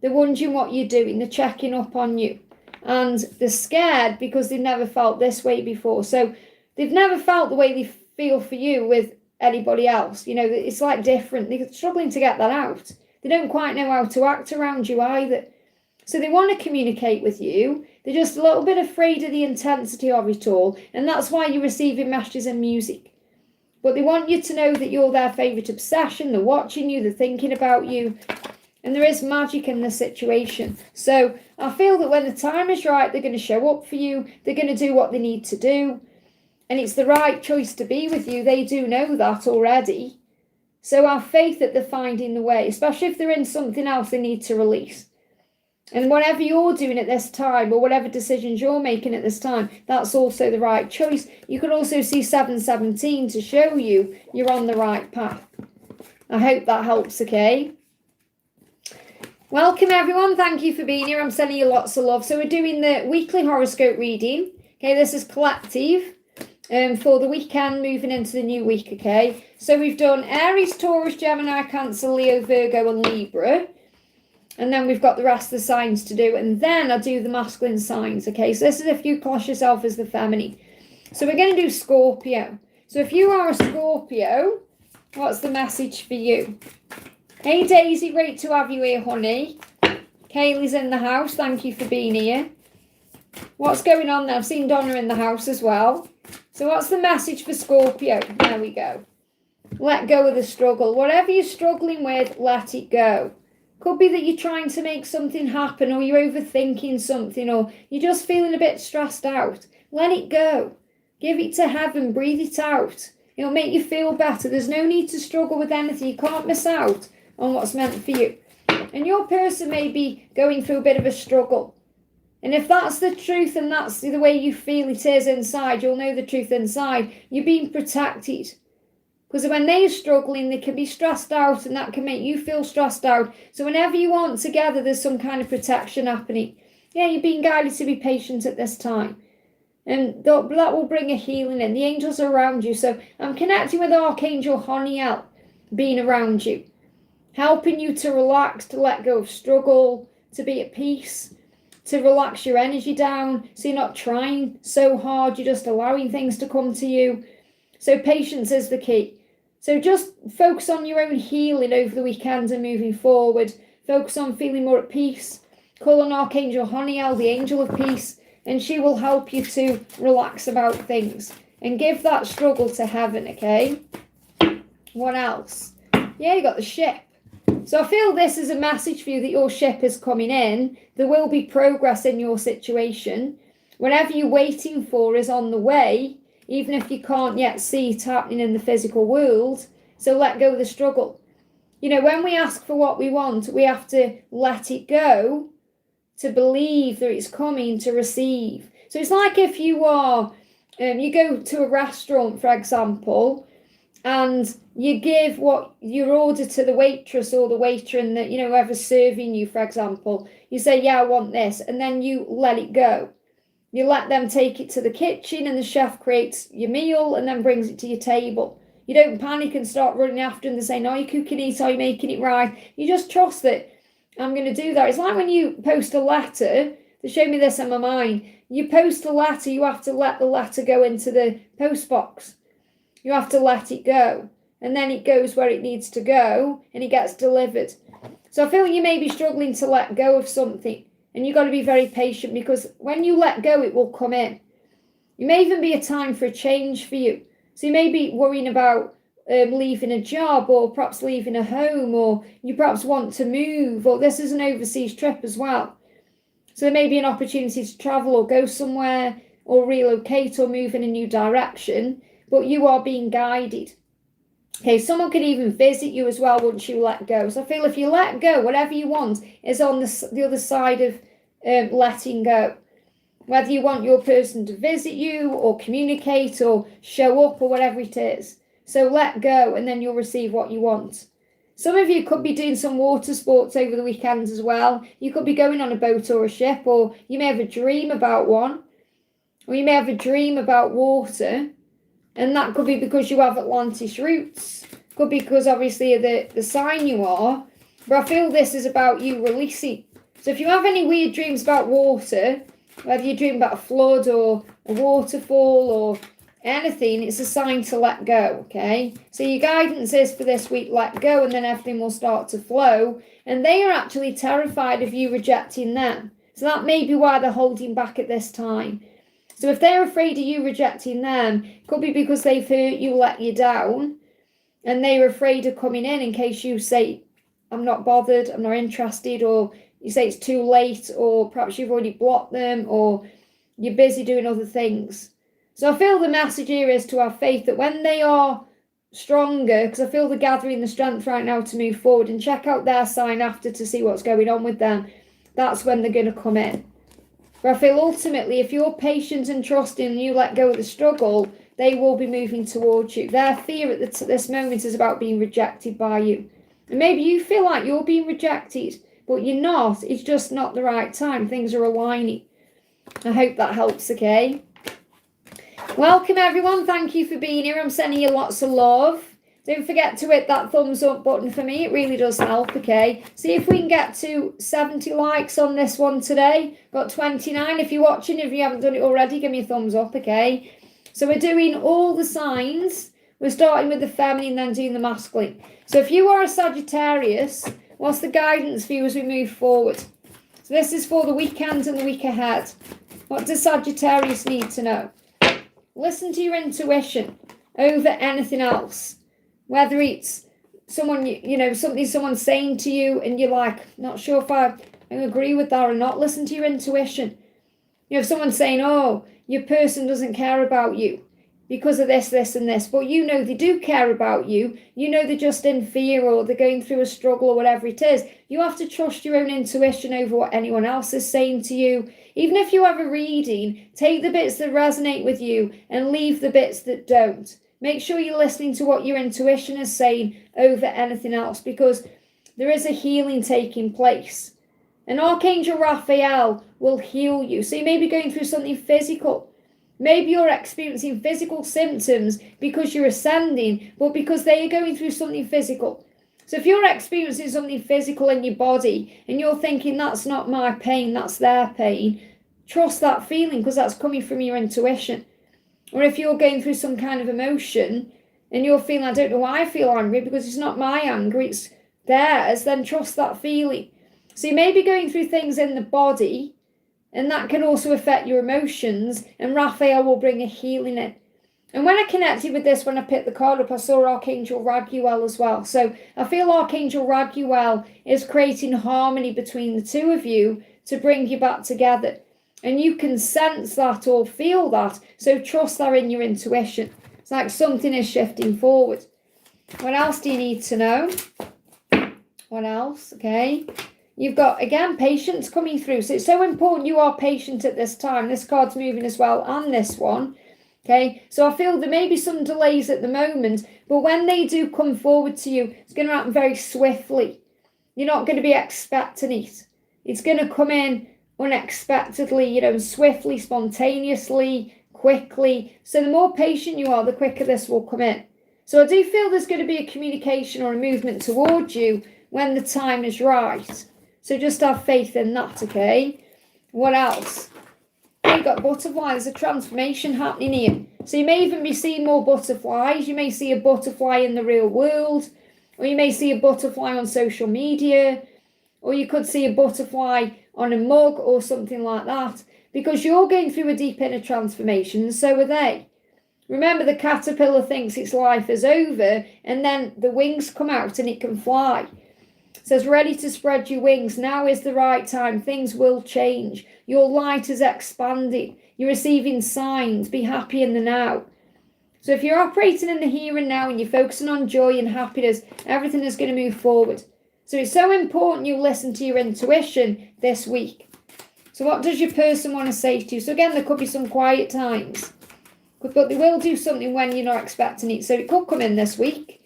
They're wondering what you're doing. They're checking up on you. And they're scared because they've never felt this way before. So they've never felt the way they feel for you with anybody else. You know, it's like different. They're struggling to get that out. They don't quite know how to act around you either. So they want to communicate with you. They're just a little bit afraid of the intensity of it all. And that's why you're receiving messages in music. But they want you to know that you're their favourite obsession. They're watching you. They're thinking about you. And there is magic in the situation. So I feel that when the time is right, they're going to show up for you. They're going to do what they need to do. And it's the right choice to be with you. They do know that already. So have faith that they're finding the way, especially if they're in something else they need to release. And whatever you're doing at this time, or whatever decisions you're making at this time, that's also the right choice. You could also see 717 to show you you're on the right path. I hope that helps, okay? Welcome, everyone. Thank you for being here. I'm sending you lots of love. So we're doing the weekly horoscope reading. Okay, this is collective for the weekend moving into the new week, okay? So we've done Aries, Taurus, Gemini, Cancer, Leo, Virgo, and Libra. And then we've got the rest of the signs to do. And then I do the masculine signs, okay? So this is if you class yourself as the feminine. So we're going to do Scorpio. So if you are a Scorpio, what's the message for you? Hey, Daisy, great to have you here, honey. Kaylee's in the house. Thank you for being here. What's going on there? I've seen Donna in the house as well. So what's the message for Scorpio? There we go. Let go of the struggle. Whatever you're struggling with, let it go. Could be that you're trying to make something happen, or you're overthinking something, or you're just feeling a bit stressed out. Let it go. Give it to heaven. Breathe it out. It'll make you feel better. There's no need to struggle with anything. You can't miss out on what's meant for you. And your person may be going through a bit of a struggle. And if that's the truth and that's the way you feel it is inside, you'll know the truth inside. You're being protected. Because when they're struggling, they can be stressed out, and that can make you feel stressed out. So whenever you aren't together, there's some kind of protection happening. Yeah, you're being guided to be patient at this time. And that will bring a healing in. The angels are around you. So I'm connecting with Archangel Honiel being around you, helping you to relax, to let go of struggle, to be at peace, to relax your energy down. So you're not trying so hard. You're just allowing things to come to you. So patience is the key. So just focus on your own healing over the weekend and moving forward. Focus on feeling more at peace. Call on Archangel Honiel, the angel of peace, and she will help you to relax about things and give that struggle to heaven, okay? What else? Yeah, you got the ship. So I feel this is a message for you that your ship is coming in. There will be progress in your situation. Whatever you're waiting for is on the way, even if you can't yet see it happening in the physical world. So let go of the struggle. You know, when we ask for what we want, we have to let it go to believe that it's coming, to receive. So it's like if you are, you go to a restaurant, for example, and you give what your order to the waitress or the waiter, and that, you know, whoever's serving you, for example, you say, yeah, I want this, and then you let it go. You let them take it to the kitchen, and the chef creates your meal and then brings it to your table. You don't panic and start running after them and saying, are you cooking it? Are you making it right? You just trust that I'm going to do that. It's like when you post a letter. They show me this in my mind. You post a letter, you have to let the letter go into the post box. You have to let it go. And then it goes where it needs to go, and it gets delivered. So I feel you may be struggling to let go of something. And you've got to be very patient, because when you let go, it will come in. It may even be a time for a change for you. So you may be worrying about leaving a job, or perhaps leaving a home, or you perhaps want to move, or this is an overseas trip as well. So there may be an opportunity to travel or go somewhere or relocate or move in a new direction, but you are being guided. Okay, someone could even visit you as well once you let go. So I feel if you let go, whatever you want is on the other side of letting go. Whether you want your person to visit you or communicate or show up or whatever it is. So let go, and then you'll receive what you want. Some of you could be doing some water sports over the weekends as well. You could be going on a boat or a ship, or you may have a dream about one, or you may have a dream about water. And that could be because you have Atlantis roots. Could be because obviously of the sign you are. But I feel this is about you releasing. So if you have any weird dreams about water, whether you dream about a flood or a waterfall or anything, it's a sign to let go, okay? So your guidance is for this week, let go, and then everything will start to flow. And they are actually terrified of you rejecting them. So that may be why they're holding back at this time. So if they're afraid of you rejecting them, it could be because they've hurt you, let you down, and they're afraid of coming in case you say, I'm not bothered, I'm not interested, or you say it's too late, or perhaps you've already blocked them, or you're busy doing other things. So I feel the message here is to have faith that when they are stronger, because I feel they're gathering the strength right now to move forward, and check out their sign after to see what's going on with them. That's when they're going to come in. But I feel ultimately, if you're patient and trusting and you let go of the struggle, they will be moving towards you. Their fear at this moment is about being rejected by you. And maybe you feel like you're being rejected, but you're not. It's just not the right time. Things are aligning. I hope that helps, okay? Welcome, everyone. Thank you for being here. I'm sending you lots of love. Don't forget to hit that thumbs up button for me. It really does help, okay? See if we can get to 70 likes on this one today. Got 29. If you're watching, if you haven't done it already, give me a thumbs up, okay? So we're doing all the signs. We're starting with the feminine, then doing the masculine. So if you are a Sagittarius, what's the guidance for you as we move forward? So this is for the weekend and the week ahead. What does Sagittarius need to know? Listen to your intuition over anything else. Whether it's someone, something someone's saying to you and you're like, not sure if I agree with that or not. Listen to your intuition. If someone's saying, oh, your person doesn't care about you because of this, this, and this, but they do care about you. They're just in fear or they're going through a struggle or whatever it is. You have to trust your own intuition over what anyone else is saying to you. Even if you have a reading, take the bits that resonate with you and leave the bits that don't. Make sure you're listening to what your intuition is saying over anything else, because there is a healing taking place. And Archangel Raphael will heal you. So you may be going through something physical. Maybe you're experiencing physical symptoms because you're ascending, but because they are going through something physical. So if you're experiencing something physical in your body and you're thinking, that's not my pain, that's their pain, trust that feeling, because that's coming from your intuition. Or if you're going through some kind of emotion and you're feeling, I don't know why I feel angry, because it's not my anger, it's theirs, then trust that feeling. So you may be going through things in the body, and that can also affect your emotions, and Raphael will bring a healing in. And when I connected with this, when I picked the card up, I saw Archangel Raguel as well. So I feel Archangel Raguel is creating harmony between the two of you to bring you back together. And you can sense that or feel that. So trust that in your intuition. It's like something is shifting forward. What else do you need to know? What else? Okay. You've got, again, patience coming through. So it's so important you are patient at this time. This card's moving as well, and this one. Okay, so I feel there may be some delays at the moment, but when they do come forward to you, it's going to happen very swiftly. You're not going to be expecting it. It's going to come in unexpectedly, swiftly, spontaneously, quickly. So the more patient you are, the quicker this will come in. So I do feel there's going to be a communication or a movement towards you when the time is right. So just have faith in that, okay? What else? You've got butterflies. There's a transformation happening here. So you may even be seeing more butterflies. You may see a butterfly in the real world, or you may see a butterfly on social media, or you could see a butterfly on a mug or something like that, because you're going through a deep inner transformation, and so are they. Remember, the caterpillar thinks its life is over, and then the wings come out and it can fly. It says, ready to spread your wings. Now is the right time. Things will change. Your light is expanding. You're receiving signs. Be happy in the now. So if you're operating in the here and now and you're focusing on joy and happiness, everything is going to move forward. So it's so important you listen to your intuition this week. So what does your person want to say to you? So again, there could be some quiet times, but they will do something when you're not expecting it. So it could come in this week.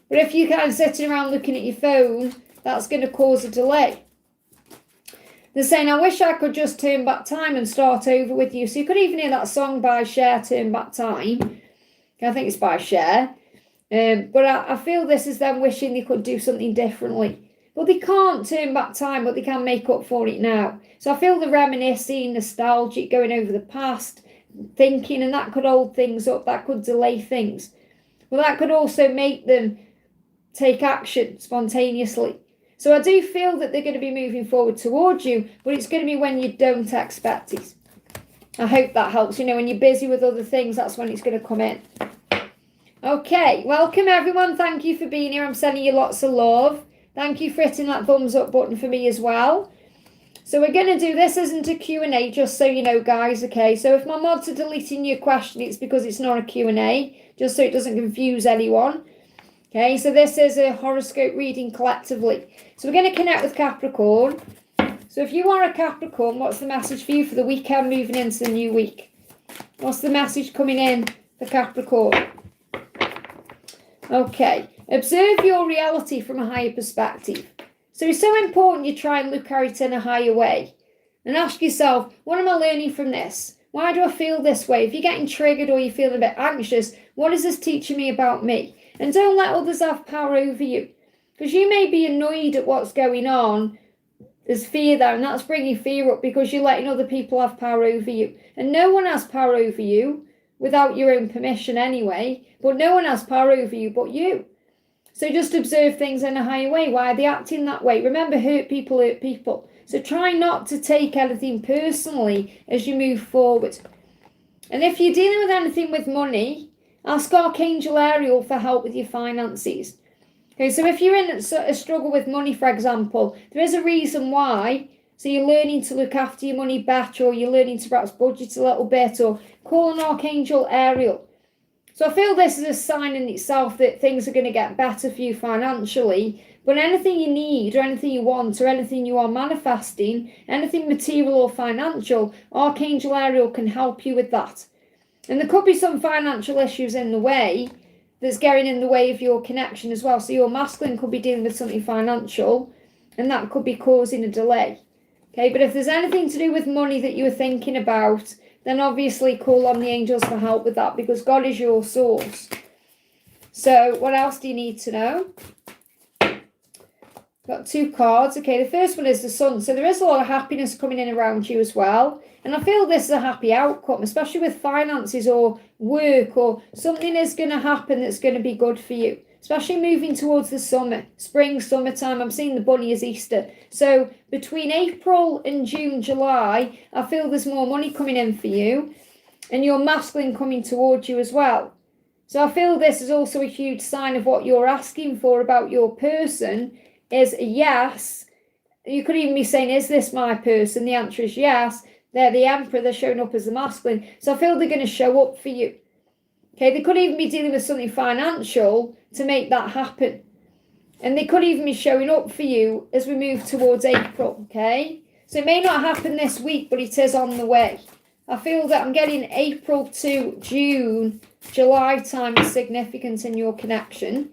But if you're kind of sitting around looking at your phone, that's going to cause a delay. They're saying, I wish I could just turn back time and start over with you. So you could even hear that song by Cher, Turn Back Time. I think it's by Cher. But I feel this is them wishing they could do something differently. But they can't turn back time, but they can make up for it now. So I feel the reminiscing, nostalgic, going over the past, thinking, and that could hold things up. That could delay things. Well, that could also make them take action spontaneously. So I do feel that they're going to be moving forward towards you, but it's going to be when you don't expect it. I hope that helps. When you're busy with other things, that's when it's going to come in. Okay, welcome everyone. Thank you for being here. I'm sending you lots of love. Thank you for hitting that thumbs up button for me as well. So we're going to do, this isn't a Q&A, just so you know, guys, okay? So if my mods are deleting your question, it's because it's not a Q&A, just so it doesn't confuse anyone. Okay, so this is a horoscope reading collectively. So we're going to connect with Capricorn. So if you are a Capricorn, what's the message for you for the weekend moving into the new week? What's the message coming in for Capricorn? Okay, observe your reality from a higher perspective. So it's so important you try and look at it in a higher way. And ask yourself, what am I learning from this? Why do I feel this way? If you're getting triggered or you're feeling a bit anxious, what is this teaching me about me? And don't let others have power over you. Because you may be annoyed at what's going on. There's fear there, and that's bringing fear up because you're letting other people have power over you. And no one has power over you without your own permission anyway. But no one has power over you but you. So just observe things in a higher way. Why are they acting that way? Remember, hurt people hurt people. So try not to take anything personally as you move forward. And if you're dealing with anything with money, ask Archangel Ariel for help with your finances. Okay, so if you're in a struggle with money, for example, there is a reason why. So you're learning to look after your money better, or you're learning to perhaps budget a little bit, or call an Archangel Ariel. So I feel this is a sign in itself that things are going to get better for you financially. But anything you need, or anything you want, or anything you are manifesting, anything material or financial, Archangel Ariel can help you with that. And there could be some financial issues in the way that's getting in the way of your connection as well. So your masculine could be dealing with something financial, and that could be causing a delay. Okay, but if there's anything to do with money that you were thinking about, then obviously call on the angels for help with that, because God is your source. So what else do you need to know? Got 2 cards. Okay, the first one is the Sun. So there is a lot of happiness coming in around you as well. And I feel this is a happy outcome, especially with finances or work, or something is going to happen that's going to be good for you. Especially moving towards the summer, spring, summertime. I'm seeing the bunny as Easter. So between April and June, July, I feel there's more money coming in for you, and your masculine coming towards you as well. So I feel this is also a huge sign of what you're asking for about your person is a yes. You could even be saying, is this my person? The answer is yes. They're the Emperor. They're showing up as the masculine. So I feel they're going to show up for you. Okay, they could even be dealing with something financial to make that happen. And they could even be showing up for you as we move towards April, okay? So it may not happen this week, but it is on the way. I feel that I'm getting April to June, July time is significant in your connection.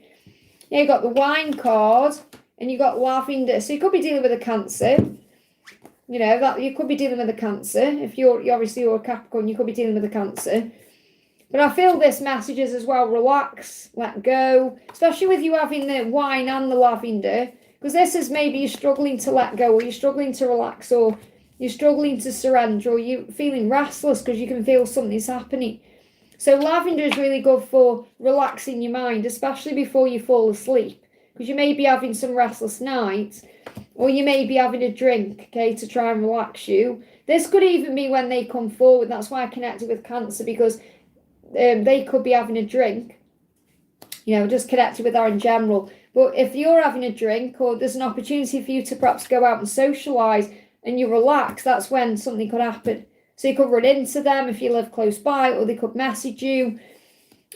Yeah, you got the Wine card, and you got Lavender. So you could be dealing with a Cancer. You know, that you could be dealing with a Cancer. If you're obviously a Capricorn, you could be dealing with a Cancer. But I feel this message is as well, relax, let go, especially with you having the Wine and the Lavender, because this is maybe you're struggling to let go, or you're struggling to relax, or you're struggling to surrender, or you're feeling restless because you can feel something's happening. So lavender is really good for relaxing your mind, especially before you fall asleep, because you may be having some restless nights, or you may be having a drink, okay, to try and relax you. This could even be when they come forward. That's why I connected with Cancer, because they could be having a drink, you know, just connected with that in general. But if you're having a drink, or there's an opportunity for you to perhaps go out and socialise and you relax, that's when something could happen. So you could run into them if you live close by, or they could message you.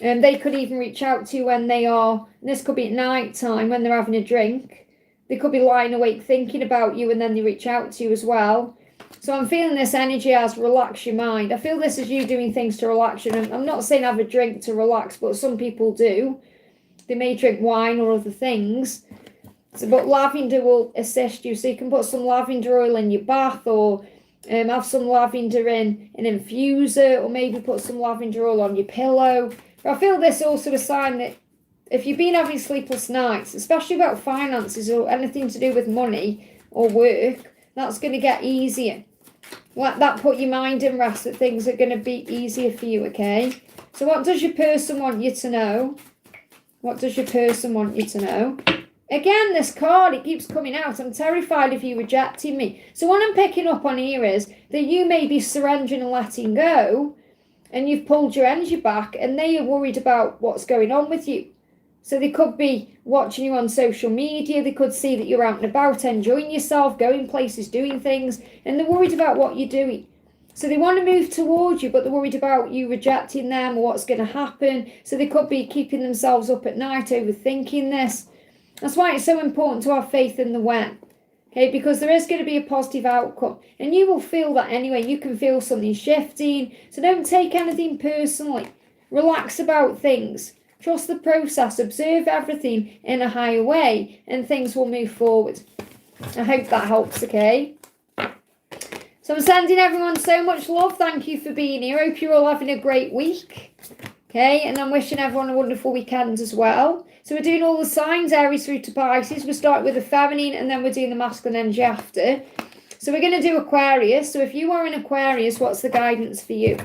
And they could even reach out to you when they are, and this could be at night time when they're having a drink. They could be lying awake thinking about you, and then they reach out to you as well. So I'm feeling this energy as relax your mind. I feel this is you doing things to relax you. And I'm not saying have a drink to relax, but some people do. They may drink wine or other things. So, but lavender will assist you. So you can put some lavender oil in your bath, or have some lavender in an infuser, or maybe put some lavender oil on your pillow. But I feel this also a sign that if you've been having sleepless nights, especially about finances or anything to do with money or work, that's going to get easier. Let that put your mind in rest, that things are going to be easier for you, okay? So what does your person want you to know? What does your person want you to know? Again, this card, it keeps coming out. I'm terrified of you rejecting me. So what I'm picking up on here is that you may be surrendering and letting go, and you've pulled your energy back, and they are worried about what's going on with you. So they could be watching you on social media. They could see that you're out and about, enjoying yourself, going places, doing things, and they're worried about what you're doing. So they want to move towards you, but they're worried about you rejecting them or what's going to happen. So they could be keeping themselves up at night, overthinking this. That's why it's so important to have faith in the when. Okay, because there is going to be a positive outcome. And you will feel that anyway. You can feel something shifting. So don't take anything personally. Relax about things. Trust the process. Observe everything in a higher way, and things will move forward. I hope that helps, okay? So I'm sending everyone so much love. Thank you for being here. Hope you're all having a great week. Okay, and I'm wishing everyone a wonderful weekend as well. So we're doing all the signs, Aries through to Pisces. We start with the feminine, and then we're doing the masculine energy after. So we're going to do Aquarius. So if you are in Aquarius, what's the guidance for you?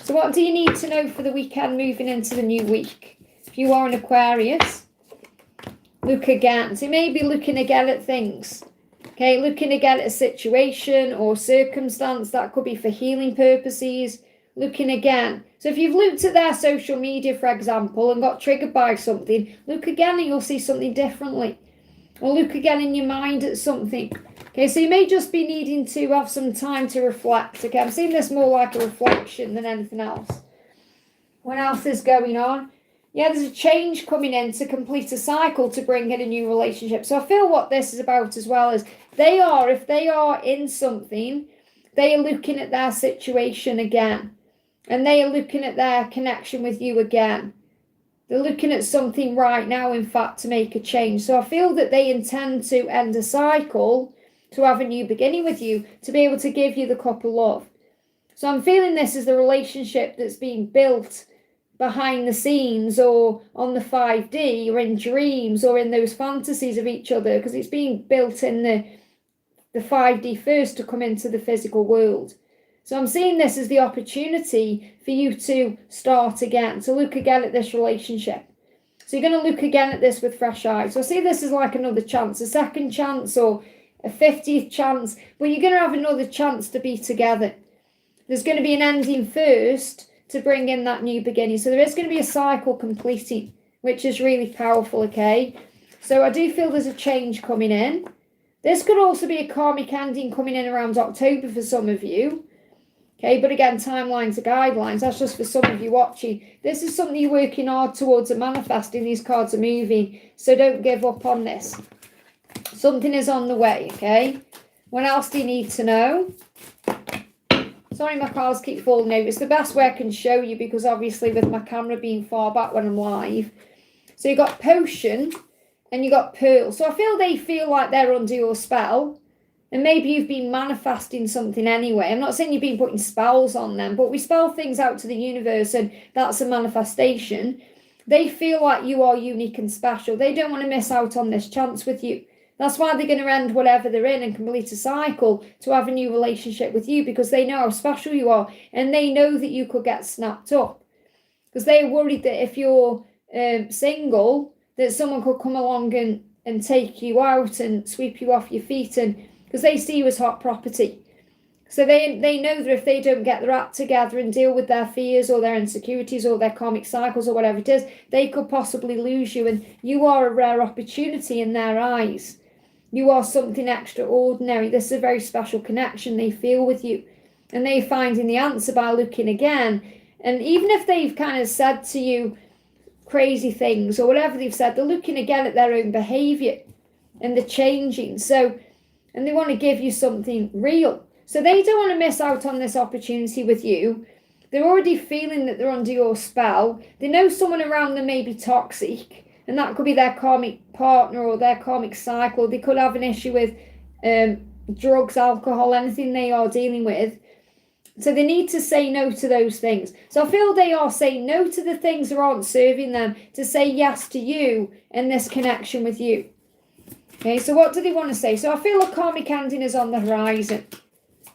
So what do you need to know for the weekend moving into the new week? If you are in Aquarius, look again. So you may be looking again at things. Okay, looking again at a situation or circumstance. That could be for healing purposes, looking again. So if you've looked at their social media, for example, and got triggered by something, look again and you'll see something differently. Or look again in your mind at something. Okay, so you may just be needing to have some time to reflect. Okay, I'm seeing this more like a reflection than anything else. What else is going on? Yeah, there's a change coming in to complete a cycle to bring in a new relationship. So I feel what this is about as well is if they are in something, they are looking at their situation again. And they are looking at their connection with you again. They're looking at something right now, in fact, to make a change. So I feel that they intend to end a cycle, to have a new beginning with you, to be able to give you the cup of love. So I'm feeling this is the relationship that's being built behind the scenes or on the 5D or in dreams or in those fantasies of each other, because it's being built in the 5D first to come into the physical world. So I'm seeing this as the opportunity for you to start again, to look again at this relationship. So you're going to look again at this with fresh eyes. So I see this as like another chance, a second chance or a 50th chance, but you're going to have another chance to be together. There's going to be an ending first to bring in that new beginning. So there is going to be a cycle completing, which is really powerful, okay? So I do feel there's a change coming in. This could also be a karmic ending coming in around October for some of you. Okay, but again, timelines are guidelines. That's just for some of you watching. This is something you're working hard towards and manifesting. These cards are moving. So don't give up on this. Something is on the way, okay? What else do you need to know? Sorry, my cards keep falling over. It's the best way I can show you because obviously with my camera being far back when I'm live. So you got potion and you got pearl. So I feel they feel like they're under your spell. And maybe you've been manifesting something anyway. I'm not saying you've been putting spells on them, but we spell things out to the universe and that's a manifestation. They feel like you are unique and special. They don't want to miss out on this chance with you. That's why they're going to end whatever they're in and complete a cycle to have a new relationship with you because they know how special you are and they know that you could get snapped up. Because they're worried that if you're single, that someone could come along and take you out and sweep you off your feet and because they see you as hot property. So they know that if they don't get their act together and deal with their fears or their insecurities or their karmic cycles or whatever it is, they could possibly lose you. And you are a rare opportunity in their eyes. You are something extraordinary. This is a very special connection they feel with you. And they're finding the answer by looking again. And even if they've kind of said to you crazy things or whatever they've said, they're looking again at their own behaviour and they're changing. And they want to give you something real. So they don't want to miss out on this opportunity with you. They're already feeling that they're under your spell. They know someone around them may be toxic. And that could be their karmic partner or their karmic cycle. They could have an issue with drugs, alcohol, anything they are dealing with. So they need to say no to those things. So I feel they are saying no to the things that aren't serving them to say yes to you and this connection with you. Okay, so what do they want to say? So I feel a karmic ending is on the horizon.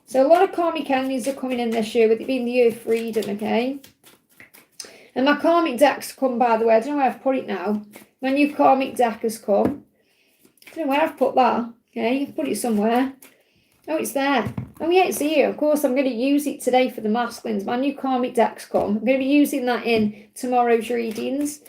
So a lot of karmic endings are coming in this year, with it being the year of freedom, okay? And my karmic deck's come, by the way. I don't know where I've put it now. My new karmic deck has come. I don't know where I've put that. Okay, I've put it somewhere. Oh, it's there. Oh, yeah, it's here. Of course, I'm going to use it today for the masculines. My new karmic deck's come. I'm going to be using that in tomorrow's readings.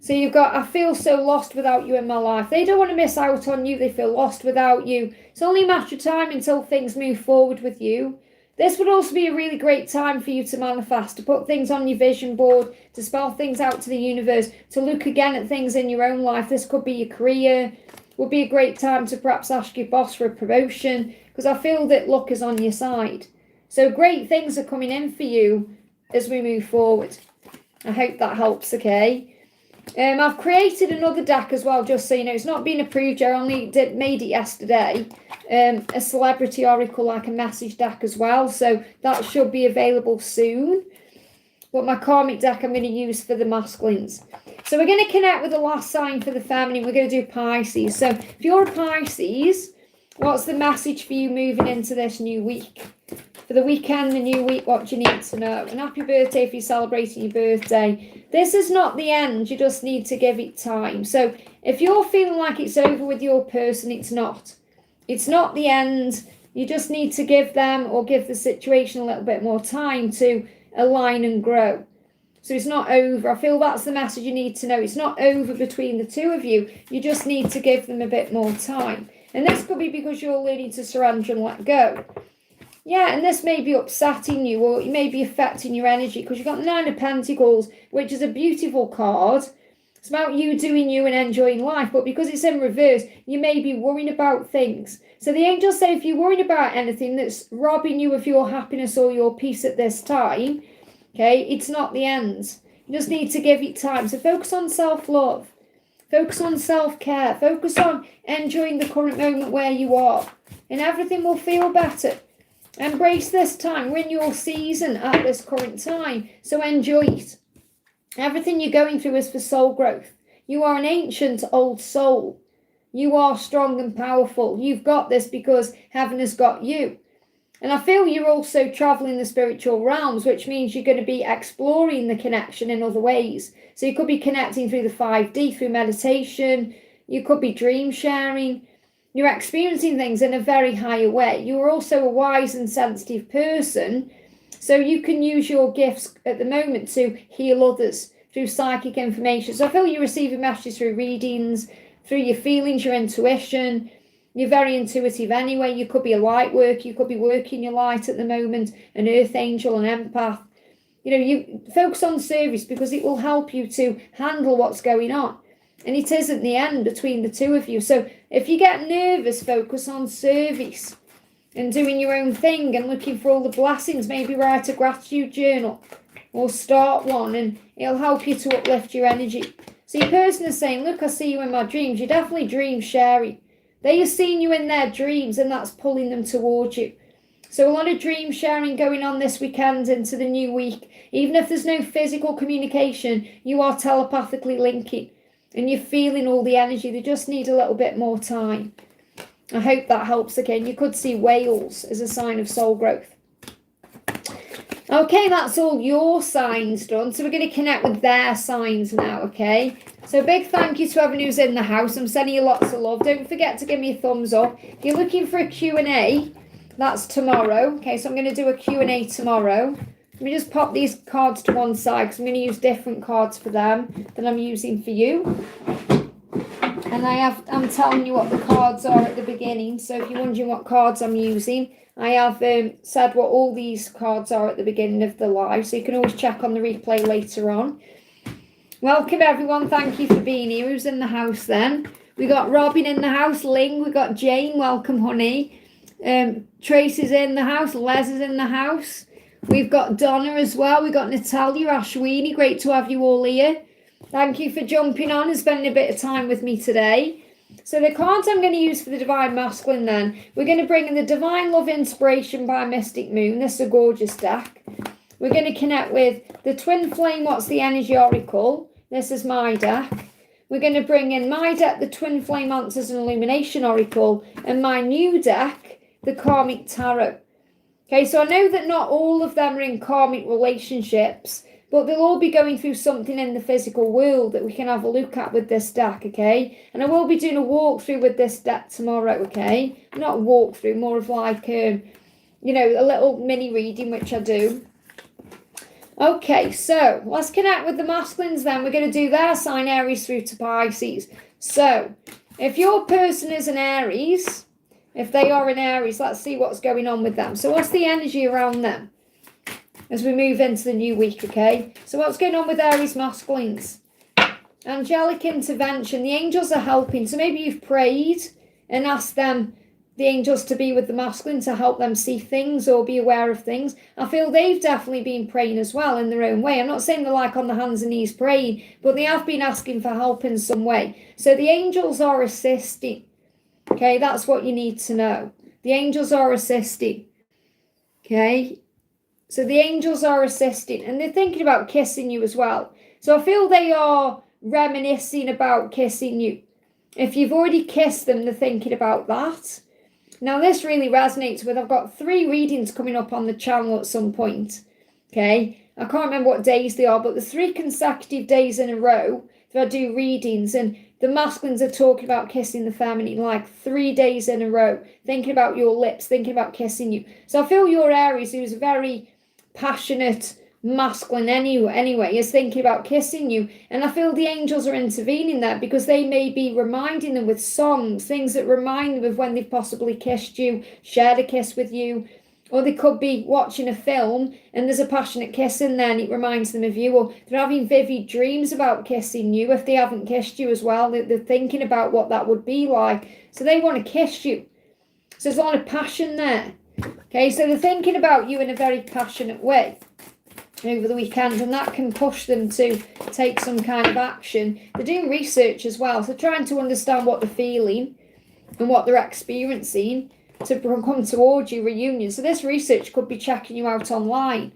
So you've got, I feel so lost without you in my life. They don't want to miss out on you. They feel lost without you. It's only a matter of time until things move forward with you. This would also be a really great time for you to manifest, to put things on your vision board, to spell things out to the universe, to look again at things in your own life. This could be your career. Would be a great time to perhaps ask your boss for a promotion, because I feel that luck is on your side. So great things are coming in for you as we move forward. I hope that helps, okay? I've created another deck as well, just so you know. It's not been approved yet. I only made it yesterday. A celebrity oracle, like a message deck as well. So that should be available soon. But my karmic deck I'm going to use for the masculines. So we're going to connect with the last sign for the feminine. We're going to do Pisces. So if you're a Pisces, what's the message for you moving into this new week? For the weekend, the new week, what do you need to know? And happy birthday if you're celebrating your birthday. This is not the end. You just need to give it time. So if you're feeling like it's over with your person, it's not. It's not the end. You just need to give them or give the situation a little bit more time to align and grow. So it's not over. I feel that's the message you need to know. It's not over between the two of you. You just need to give them a bit more time. And this could be because you're learning to surrender and let go. Yeah, and this may be upsetting you, or it may be affecting your energy, because you've got 9 of Pentacles, which is a beautiful card. It's about you doing you and enjoying life, but because it's in reverse, you may be worrying about things. So the angels say if you're worried about anything that's robbing you of your happiness or your peace at this time, okay, it's not the end. You just need to give it time. So focus on self-love. Focus on self-care. Focus on enjoying the current moment where you are. And everything will feel better. Embrace this time. We're in your season at this current time. So enjoy it. Everything you're going through is for soul growth. You are an ancient old soul. You are strong and powerful. You've got this because heaven has got you. And I feel you're also traveling the spiritual realms, which means you're going to be exploring the connection in other ways. So you could be connecting through the 5D, through meditation. You could be dream sharing. You're experiencing things in a very higher way. You're also a wise and sensitive person. So you can use your gifts at the moment to heal others through psychic information. So I feel you're receiving messages through readings, through your feelings, your intuition. You're very intuitive anyway. You could be a light worker. You could be working your light at the moment, an earth angel, an empath. You know, you focus on service because it will help you to handle what's going on. And it isn't the end between the two of you. So if you get nervous, focus on service and doing your own thing and looking for all the blessings. Maybe write a gratitude journal or start one, and it'll help you to uplift your energy. So your person is saying, look, I see you in my dreams. You're definitely dream sharing. They are seeing you in their dreams, and that's pulling them towards you. So a lot of dream sharing going on this weekend into the new week. Even if there's no physical communication, you are telepathically linking and you're feeling all the energy. They just need a little bit more time. I hope that helps again. You could see whales as a sign of soul growth. Okay, that's all your signs done. So we're going to connect with their signs now, okay? So big thank you to everyone who's in the house. I'm sending you lots of love. Don't forget to give me a thumbs up. If you're looking for a Q&A, that's tomorrow. Okay, so I'm going to do a Q&A tomorrow. Let me just pop these cards to one side because I'm going to use different cards for them than I'm using for you. And I'm telling you what the cards are at the beginning. So if you're wondering what cards I'm using, I have said what all these cards are at the beginning of the live. So you can always check on the replay later on. Welcome everyone. Thank you for being here. Who's in the house then? We got Robin in the house. Ling. We got Jane. Welcome, honey. Tracy's in the house. Les is in the house. We've got Donna as well. We got Natalia, Ashwini. Great to have you all here. Thank you for jumping on and spending a bit of time with me today. So the cards I'm going to use for the Divine Masculine then, we're going to bring in the Divine Love Inspiration by Mystic Moon. This is a gorgeous deck. We're going to connect with the Twin Flame, What's the Energy Oracle. This is my deck. We're going to bring in my deck, the Twin Flame Answers and Illumination Oracle, and my new deck, the Karmic Tarot. Okay, so I know that not all of them are in karmic relationships, but they'll all be going through something in the physical world that we can have a look at with this deck, okay? And I will be doing a walkthrough with this deck tomorrow, okay? Not a walkthrough, more of like, you know, a little mini reading, which I do. Okay, so let's connect with the masculines then. We're going to do their sign, Aries through to Pisces. So if your person is an Aries, if they are an Aries, let's see what's going on with them. So what's the energy around them as we move into the new week, okay? So what's going on with Aries masculines? Angelic intervention. The angels are helping. So maybe you've prayed and asked them, the angels, to be with the masculine to help them see things or be aware of things. I feel they've definitely been praying as well in their own way. I'm not saying they're like on the hands and knees praying, but they have been asking for help in some way. So the angels are assisting. Okay, that's what you need to know. The angels are assisting. Okay, so the angels are assisting and they're thinking about kissing you as well. So I feel they are reminiscing about kissing you. If you've already kissed them, they're thinking about that. Now this really resonates with, I've got 3 readings coming up on the channel at some point. Okay, I can't remember what days they are, but the 3 consecutive days in a row that I do readings, and the masculines are talking about kissing the feminine like 3 days in a row, thinking about your lips, thinking about kissing you. So I feel your Aries, who's very passionate masculine anyway, is thinking about kissing you. And I feel the angels are intervening there because they may be reminding them with songs, things that remind them of when they've possibly kissed you, shared a kiss with you. Or they could be watching a film and there's a passionate kiss in there and it reminds them of you. Or they're having vivid dreams about kissing you if they haven't kissed you as well. They're thinking about what that would be like. So they want to kiss you. So there's a lot of passion there. Okay, so they're thinking about you in a very passionate way over the weekend, and that can push them to take some kind of action. They're doing research as well, so trying to understand what they're feeling and what they're experiencing to come towards you reunion. So this research could be checking you out online.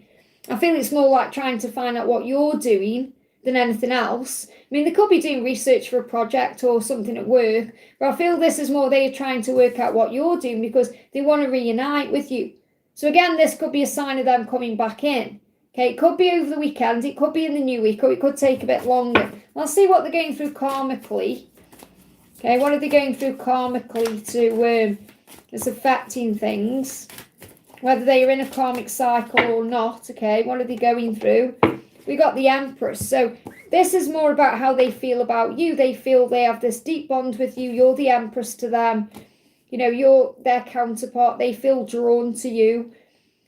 I feel it's more like trying to find out what you're doing than anything else. I mean, they could be doing research for a project or something at work, but I feel this is more they're trying to work out what you're doing because they want to reunite with you. So again, this could be a sign of them coming back in. Okay, it could be over the weekend, it could be in the new week, or it could take a bit longer. Let's see what they're going through karmically. Okay, what are they going through karmically to it's affecting things, whether they are in a karmic cycle or not. Okay, what are they going through? We got the Empress. So this is more about how they feel about you. They feel they have this deep bond with you. You're the Empress to them. You know, you're their counterpart. They feel drawn to you.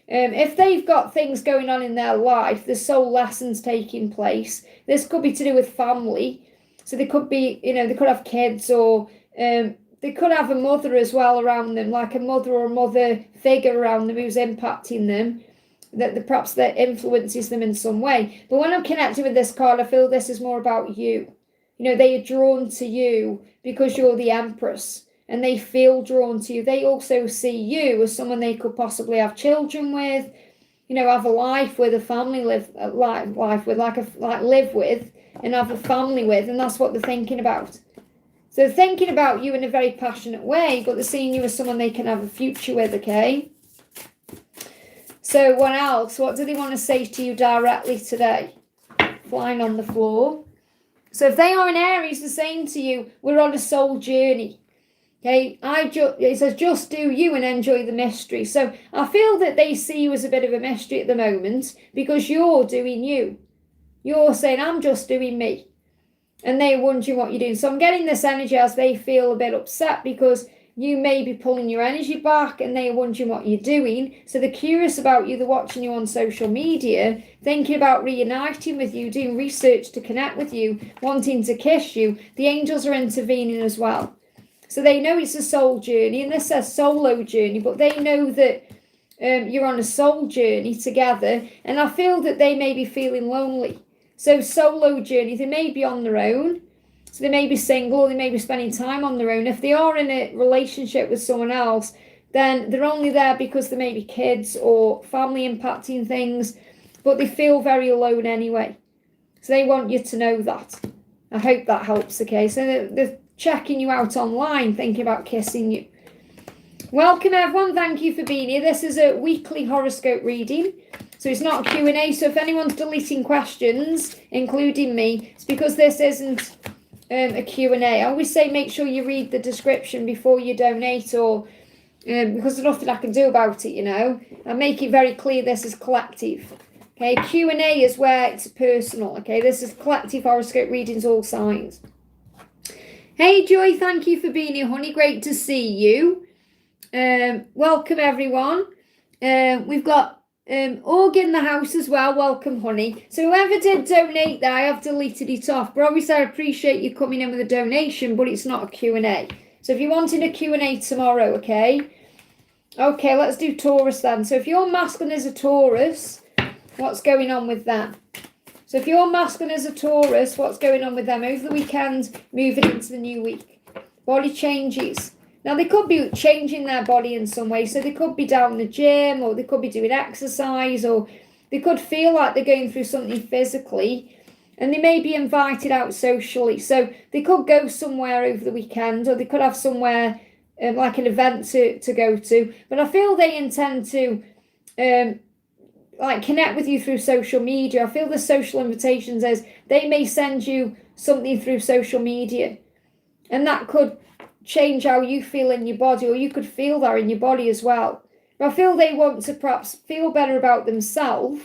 If they've got things going on in their life, there's soul lessons taking place. This could be to do with family. So they could be, you know, they could have kids, or they could have a mother as well around them, like a mother or a mother figure around them who's impacting them, that perhaps that influences them in some way. But when I'm connected with this card, I feel this is more about you. You know, they are drawn to you because you're the Empress. And they feel drawn to you. They also see you as someone they could possibly have children with, you know, have a life with, a family live with, live with, and have a family with, and that's what they're thinking about. So they're thinking about you in a very passionate way, but they're seeing you as someone they can have a future with. Okay. So what else? What do they want to say to you directly today? Flying on the floor. So if they are in Aries, they're saying to you, we're on a soul journey. Okay, it says just do you and enjoy the mystery. So I feel that they see you as a bit of a mystery at the moment because you're doing you. You're saying, I'm just doing me. And they're wondering what you're doing. So I'm getting this energy as they feel a bit upset because you may be pulling your energy back and they're wondering what you're doing. So they're curious about you. They're watching you on social media, thinking about reuniting with you, doing research to connect with you, wanting to kiss you. The angels are intervening as well. So they know it's a soul journey, and this says solo journey, but they know that you're on a soul journey together, and I feel that they may be feeling lonely. So solo journey, they may be on their own, so they may be single, or they may be spending time on their own. If they are in a relationship with someone else, then they're only there because there may be kids or family impacting things, but they feel very alone anyway. So they want you to know that. I hope that helps, okay? So they're checking you out online, thinking about kissing you. Welcome everyone, thank you for being here. This is a weekly horoscope reading, so it's not a Q&A. So if anyone's deleting questions, including me, it's because this isn't a Q&A. I always say make sure you read the description before you donate, or because there's nothing I can do about it, you know. I make it very clear this is collective. Okay, Q&A is where it's personal. Okay, this is collective horoscope readings, all signs. Hey Joy, thank you for being here, honey. Great to see you. Welcome everyone. We've got Org in the house as well. Welcome, honey. So whoever did donate there, I have deleted it off. But obviously I appreciate you coming in with a donation, but it's not a Q&A. So if you're wanting a Q&A tomorrow, okay? Okay, let's do Taurus then. So if your masculine is a Taurus, what's going on with them? So if your masculine is a Taurus, what's going on with them over the weekend, moving into the new week? Body changes. Now, they could be changing their body in some way. So they could be down the gym, or they could be doing exercise, or they could feel like they're going through something physically, and they may be invited out socially. So they could go somewhere over the weekend, or they could have somewhere like an event to go to. But I feel they intend to connect with you through social media. I feel the social invitations as they may send you something through social media. And that could change how you feel in your body, or you could feel that in your body as well. But I feel they want to perhaps feel better about themselves,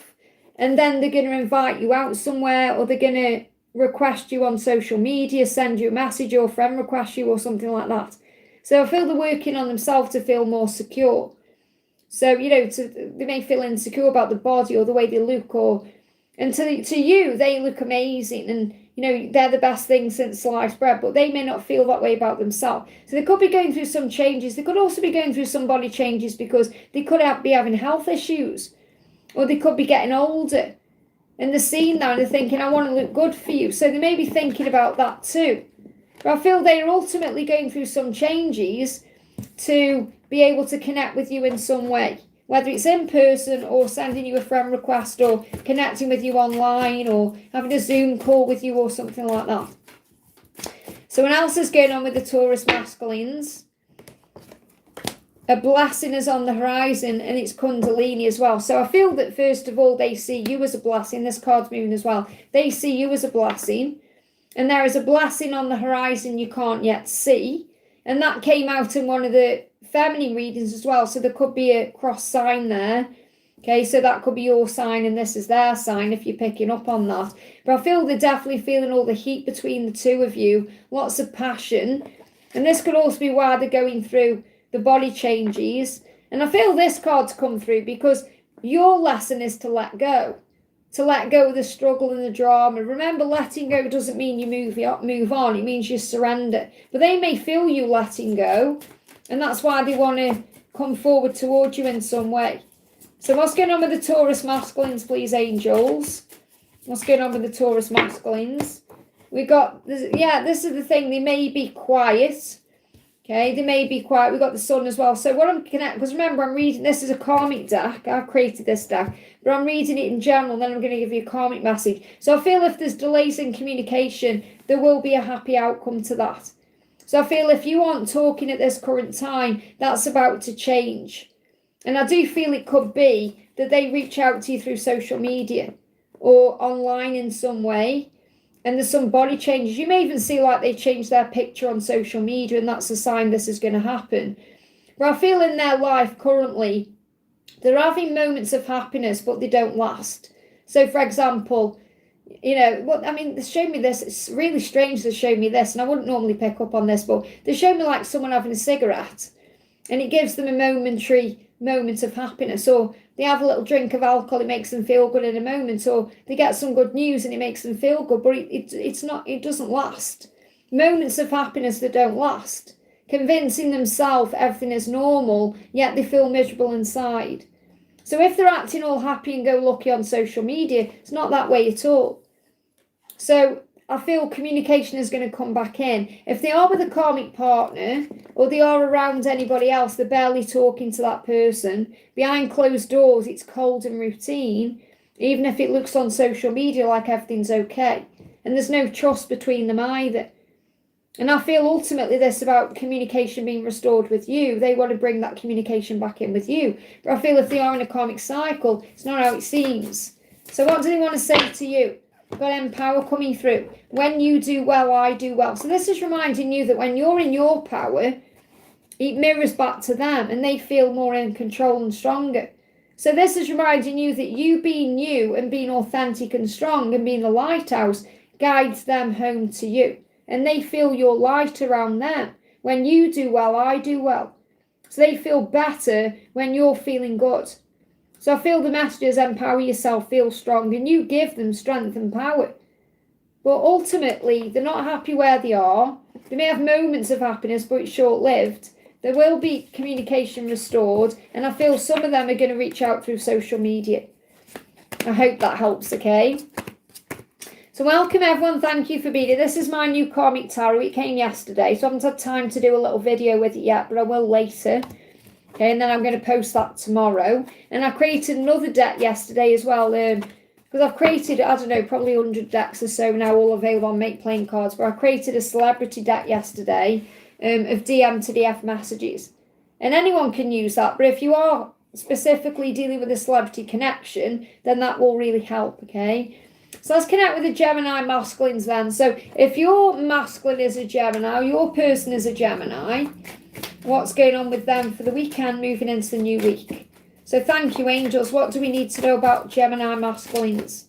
and then they're going to invite you out somewhere, or they're going to request you on social media, send you a message, or friend request you, or something like that. So I feel they're working on themselves to feel more secure. So, you know, they may feel insecure about the body or the way they look, and to you, they look amazing, and, you know, they're the best thing since sliced bread, but they may not feel that way about themselves. So they could be going through some changes. They could also be going through some body changes because they could be having health issues, or they could be getting older, and they're seeing that and they're thinking, I want to look good for you. So they may be thinking about that too. But I feel they're ultimately going through some changes to be able to connect with you in some way, whether it's in person or sending you a friend request or connecting with you online or having a Zoom call with you or something like that. So what else is going on with the Taurus masculines? A blessing is on the horizon, and it's Kundalini as well. So I feel that first of all, they see you as a blessing. This card's moving as well. They see you as a blessing, and there is a blessing on the horizon you can't yet see. And that came out in one of the feminine readings as well. So there could be a cross sign there. Okay, so that could be your sign and this is their sign if you're picking up on that. But I feel they're definitely feeling all the heat between the two of you. Lots of passion. And this could also be why they're going through the body changes. And I feel this card's come through because your lesson is to let go. To let go of the struggle and the drama. Remember, letting go doesn't mean you move on. It means you surrender. But they may feel you letting go. And that's why they want to come forward towards you in some way. So what's going on with the Taurus masculines, please, angels? What's going on with the Taurus masculines? We got, this is the thing. They may be quiet. Okay, they may be quiet. We've got the sun as well. So what I'm connecting, because remember, I'm reading, this is a karmic deck. I've created this deck. But I'm reading it in general, and then I'm going to give you a karmic message. So I feel if there's delays in communication, there will be a happy outcome to that. So I feel if you aren't talking at this current time, that's about to change. And I do feel it could be that they reach out to you through social media or online in some way. And there's some body changes. You may even see like they change their picture on social media, and that's a sign this is going to happen. But I feel in their life currently, they're having moments of happiness, but they don't last. So, for example, you know, they showed me this. It's really strange they showed me this, and I wouldn't normally pick up on this, but they showed me like someone having a cigarette, and it gives them a momentary moment of happiness, or they have a little drink of alcohol, it makes them feel good in a moment, or they get some good news and it makes them feel good, but it doesn't last. Moments of happiness that don't last, convincing themselves everything is normal, yet they feel miserable inside. So if they're acting all happy and go lucky on social media, it's not that way at all. So I feel communication is going to come back in. If they are with a karmic partner, or they are around anybody else, they're barely talking to that person. Behind closed doors, it's cold and routine, even if it looks on social media like everything's okay. And there's no trust between them either. And I feel ultimately this about communication being restored with you. They want to bring that communication back in with you. But I feel if they are in a karmic cycle, it's not how it seems. So what do they want to say to you? Got empower coming through. When you do well, I do well. So this is reminding you that when you're in your power, it mirrors back to them and they feel more in control and stronger. So this is reminding you that you being you and being authentic and strong and being the lighthouse guides them home to you. And they feel your light around them. When you do well, I do well. So they feel better when you're feeling good. So I feel the messages empower yourself, feel strong, and you give them strength and power. But ultimately, they're not happy where they are. They may have moments of happiness, but it's short-lived. There will be communication restored, and I feel some of them are going to reach out through social media. I hope that helps, okay? So welcome everyone, thank you for being here. This is my new karmic tarot. It came yesterday, so I haven't had time to do a little video with it yet, but I will later. Okay, and then I'm going to post that tomorrow. And I created another deck yesterday as well, because I've created, I don't know, probably 100 decks or so now, all available on Make Playing Cards, but I created a celebrity deck yesterday of DM to DF messages. And anyone can use that, but if you are specifically dealing with a celebrity connection, then that will really help, okay? So let's connect with the Gemini masculines then. So if your masculine is a Gemini, or your person is a Gemini, what's going on with them for the weekend moving into the new week? So thank you, angels. What do we need to know about Gemini masculines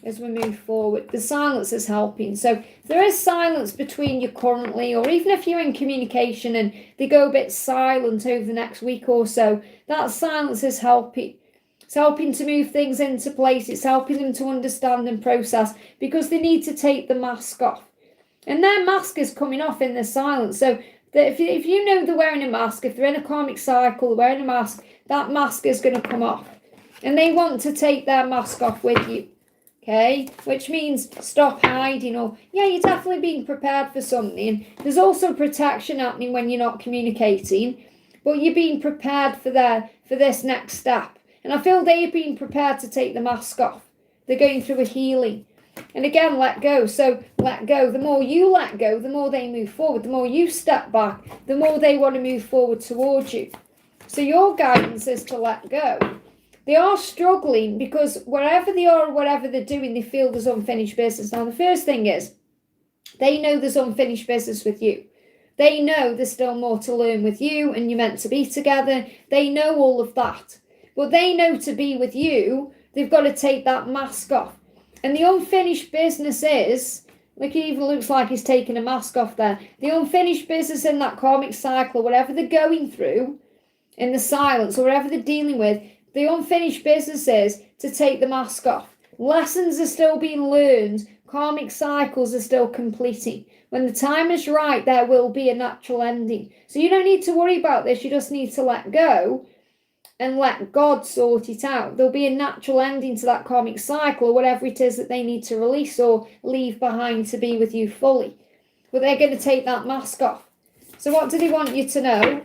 as we move forward? The silence is helping. So if there is silence between you currently, or even if you're in communication and they go a bit silent over the next week or so, that silence is helping. It's helping to move things into place. It's helping them to understand and process, because they need to take the mask off. And their mask is coming off in the silence. So that if you know they're wearing a mask, if they're in a karmic cycle, they're wearing a mask, that mask is going to come off. And they want to take their mask off with you. Okay? Which means stop hiding, or, yeah, you're definitely being prepared for something. There's also protection happening when you're not communicating, but you're being prepared for this next step. And I feel they've been prepared to take the mask off. They're going through a healing. And again, let go. So let go. The more you let go, the more they move forward. The more you step back, the more they want to move forward towards you. So your guidance is to let go. They are struggling because wherever they are, whatever they're doing, they feel there's unfinished business. Now, the first thing is, they know there's unfinished business with you. They know there's still more to learn with you and you're meant to be together. They know all of that. But they know to be with you, they've got to take that mask off. And the unfinished business is, like, it even looks like he's taking a mask off there. The unfinished business in that karmic cycle, whatever they're going through in the silence, or whatever they're dealing with, the unfinished business is to take the mask off. Lessons are still being learned. Karmic cycles are still completing. When the time is right, there will be a natural ending. So you don't need to worry about this. You just need to let go and let God sort it out. There'll be a natural ending to that karmic cycle, or whatever it is that they need to release or leave behind to be with you fully. But they're going to take that mask off. So what do they want you to know?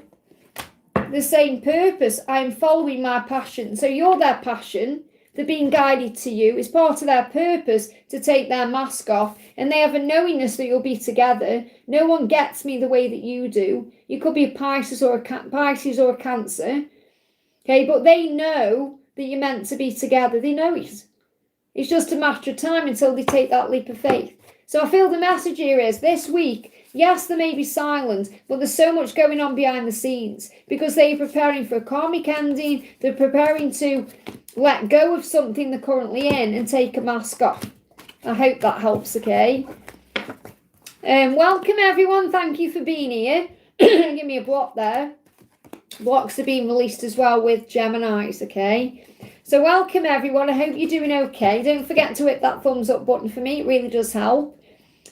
The same purpose. I'm following my passion. So you're their passion. They're being guided to you. It's part of their purpose to take their mask off. And they have a knowingness that you'll be together. No one gets me the way that you do. You could be a Pisces or a Cancer. Okay, but they know that you're meant to be together. They know it. It's just a matter of time until they take that leap of faith. So I feel the message here is, this week, yes, there may be silence, but there's so much going on behind the scenes, because they're preparing for a karmic ending. They're preparing to let go of something they're currently in and take a mask off. I hope that helps, okay? Welcome, everyone. Thank you for being here. Give me a block there. Blocks are being released as well with Geminis, okay? So welcome, everyone. I hope you're doing okay. Don't forget to hit that thumbs up button for me. It really does help.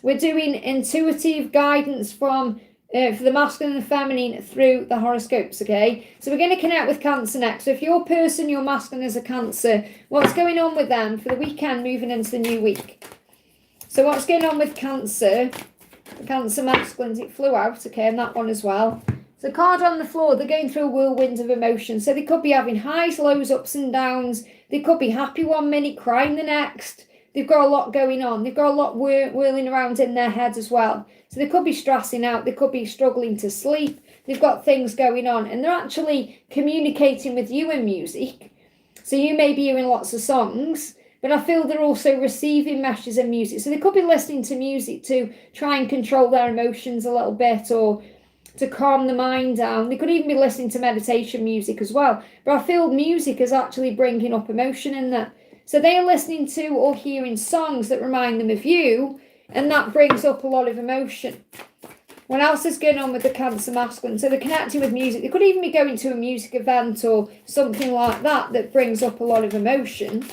We're doing intuitive guidance from for the masculine and the feminine through the horoscopes, okay? So we're going to connect with Cancer next. So if your person, your masculine is a Cancer, what's going on with them for the weekend moving into the new week? So what's going on with Cancer? The Cancer masculines, it flew out, okay, and that one as well. The card on the floor, they're going through a whirlwind of emotions. So they could be having highs, lows, ups and downs. They could be happy one minute, crying the next. They've got a lot going on. They've got a lot whirling around in their head as well. So they could be stressing out. They could be struggling to sleep. They've got things going on. And they're actually communicating with you in music. So you may be hearing lots of songs, but I feel they're also receiving messages in music. So they could be listening to music to try and control their emotions a little bit, or to calm the mind down. They could even be listening to meditation music as well. But I feel music is actually bringing up emotion in there. So they are listening to or hearing songs that remind them of you, and that brings up a lot of emotion. What else is going on with the Cancer masculine? So they're connecting with music. They could even be going to a music event or something like that that brings up a lot of emotion.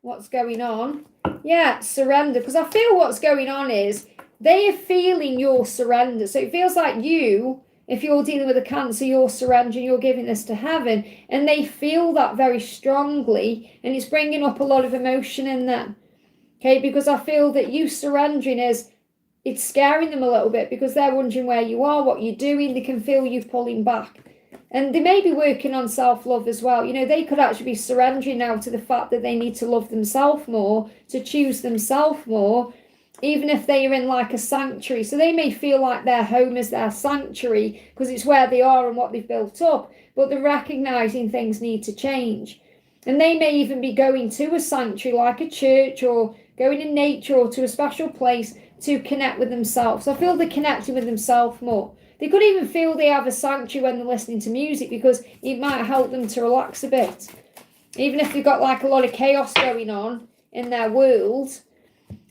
What's going on? Yeah, surrender. Because I feel what's going on is they are feeling your surrender. So it feels like you, if you're dealing with a Cancer, you're surrendering, you're giving this to heaven. And they feel that very strongly. And it's bringing up a lot of emotion in them. Okay, because I feel that you surrendering it's scaring them a little bit, because they're wondering where you are, what you're doing. They can feel you pulling back. And they may be working on self-love as well. You know, they could actually be surrendering now to the fact that they need to love themselves more, to choose themselves more, even if they are in like a sanctuary. So they may feel like their home is their sanctuary because it's where they are and what they've built up, but they're recognizing things need to change. And they may even be going to a sanctuary like a church, or going in nature, or to a special place to connect with themselves. I feel they're connecting with themselves more. They could even feel they have a sanctuary when they're listening to music, because it might help them to relax a bit. Even if they've got like a lot of chaos going on in their world,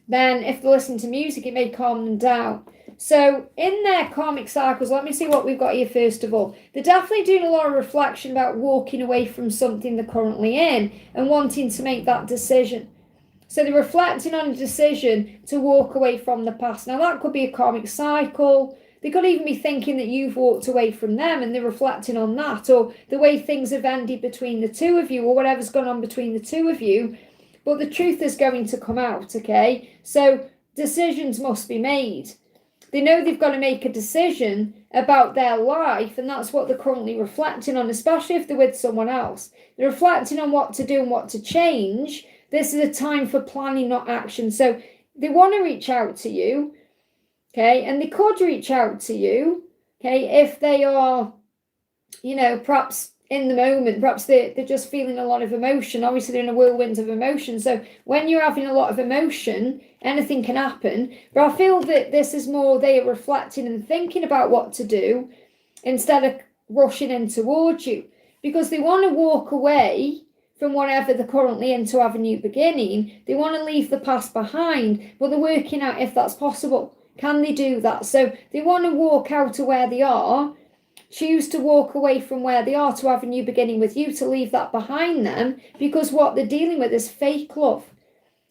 then if they listen to music, it may calm them down. So in their karmic cycles, let me see what we've got here first of all. They're definitely doing a lot of reflection about walking away from something they're currently in and wanting to make that decision. So they're reflecting on a decision to walk away from the past. Now that could be a karmic cycle. They could even be thinking that you've walked away from them and they're reflecting on that, or the way things have ended between the two of you, or whatever's gone on between the two of you. But the truth is going to come out, okay? So decisions must be made. They know they've got to make a decision about their life, and that's what they're currently reflecting on, especially if they're with someone else. They're reflecting on what to do and what to change. This is a time for planning, not action. So they want to reach out to you, okay? And they could reach out to you, okay, if they are, you know, perhaps in the moment, perhaps they're just feeling a lot of emotion. Obviously, they're in a whirlwind of emotion. So when you're having a lot of emotion, anything can happen. But I feel that this is more they are reflecting and thinking about what to do instead of rushing in towards you, because they want to walk away from whatever they're currently in to have a new beginning. They want to leave the past behind, but they're working out if that's possible. Can they do that? So they want to walk out of where they are, choose to walk away from where they are to have a new beginning with you, to leave that behind them, because what they're dealing with is fake love.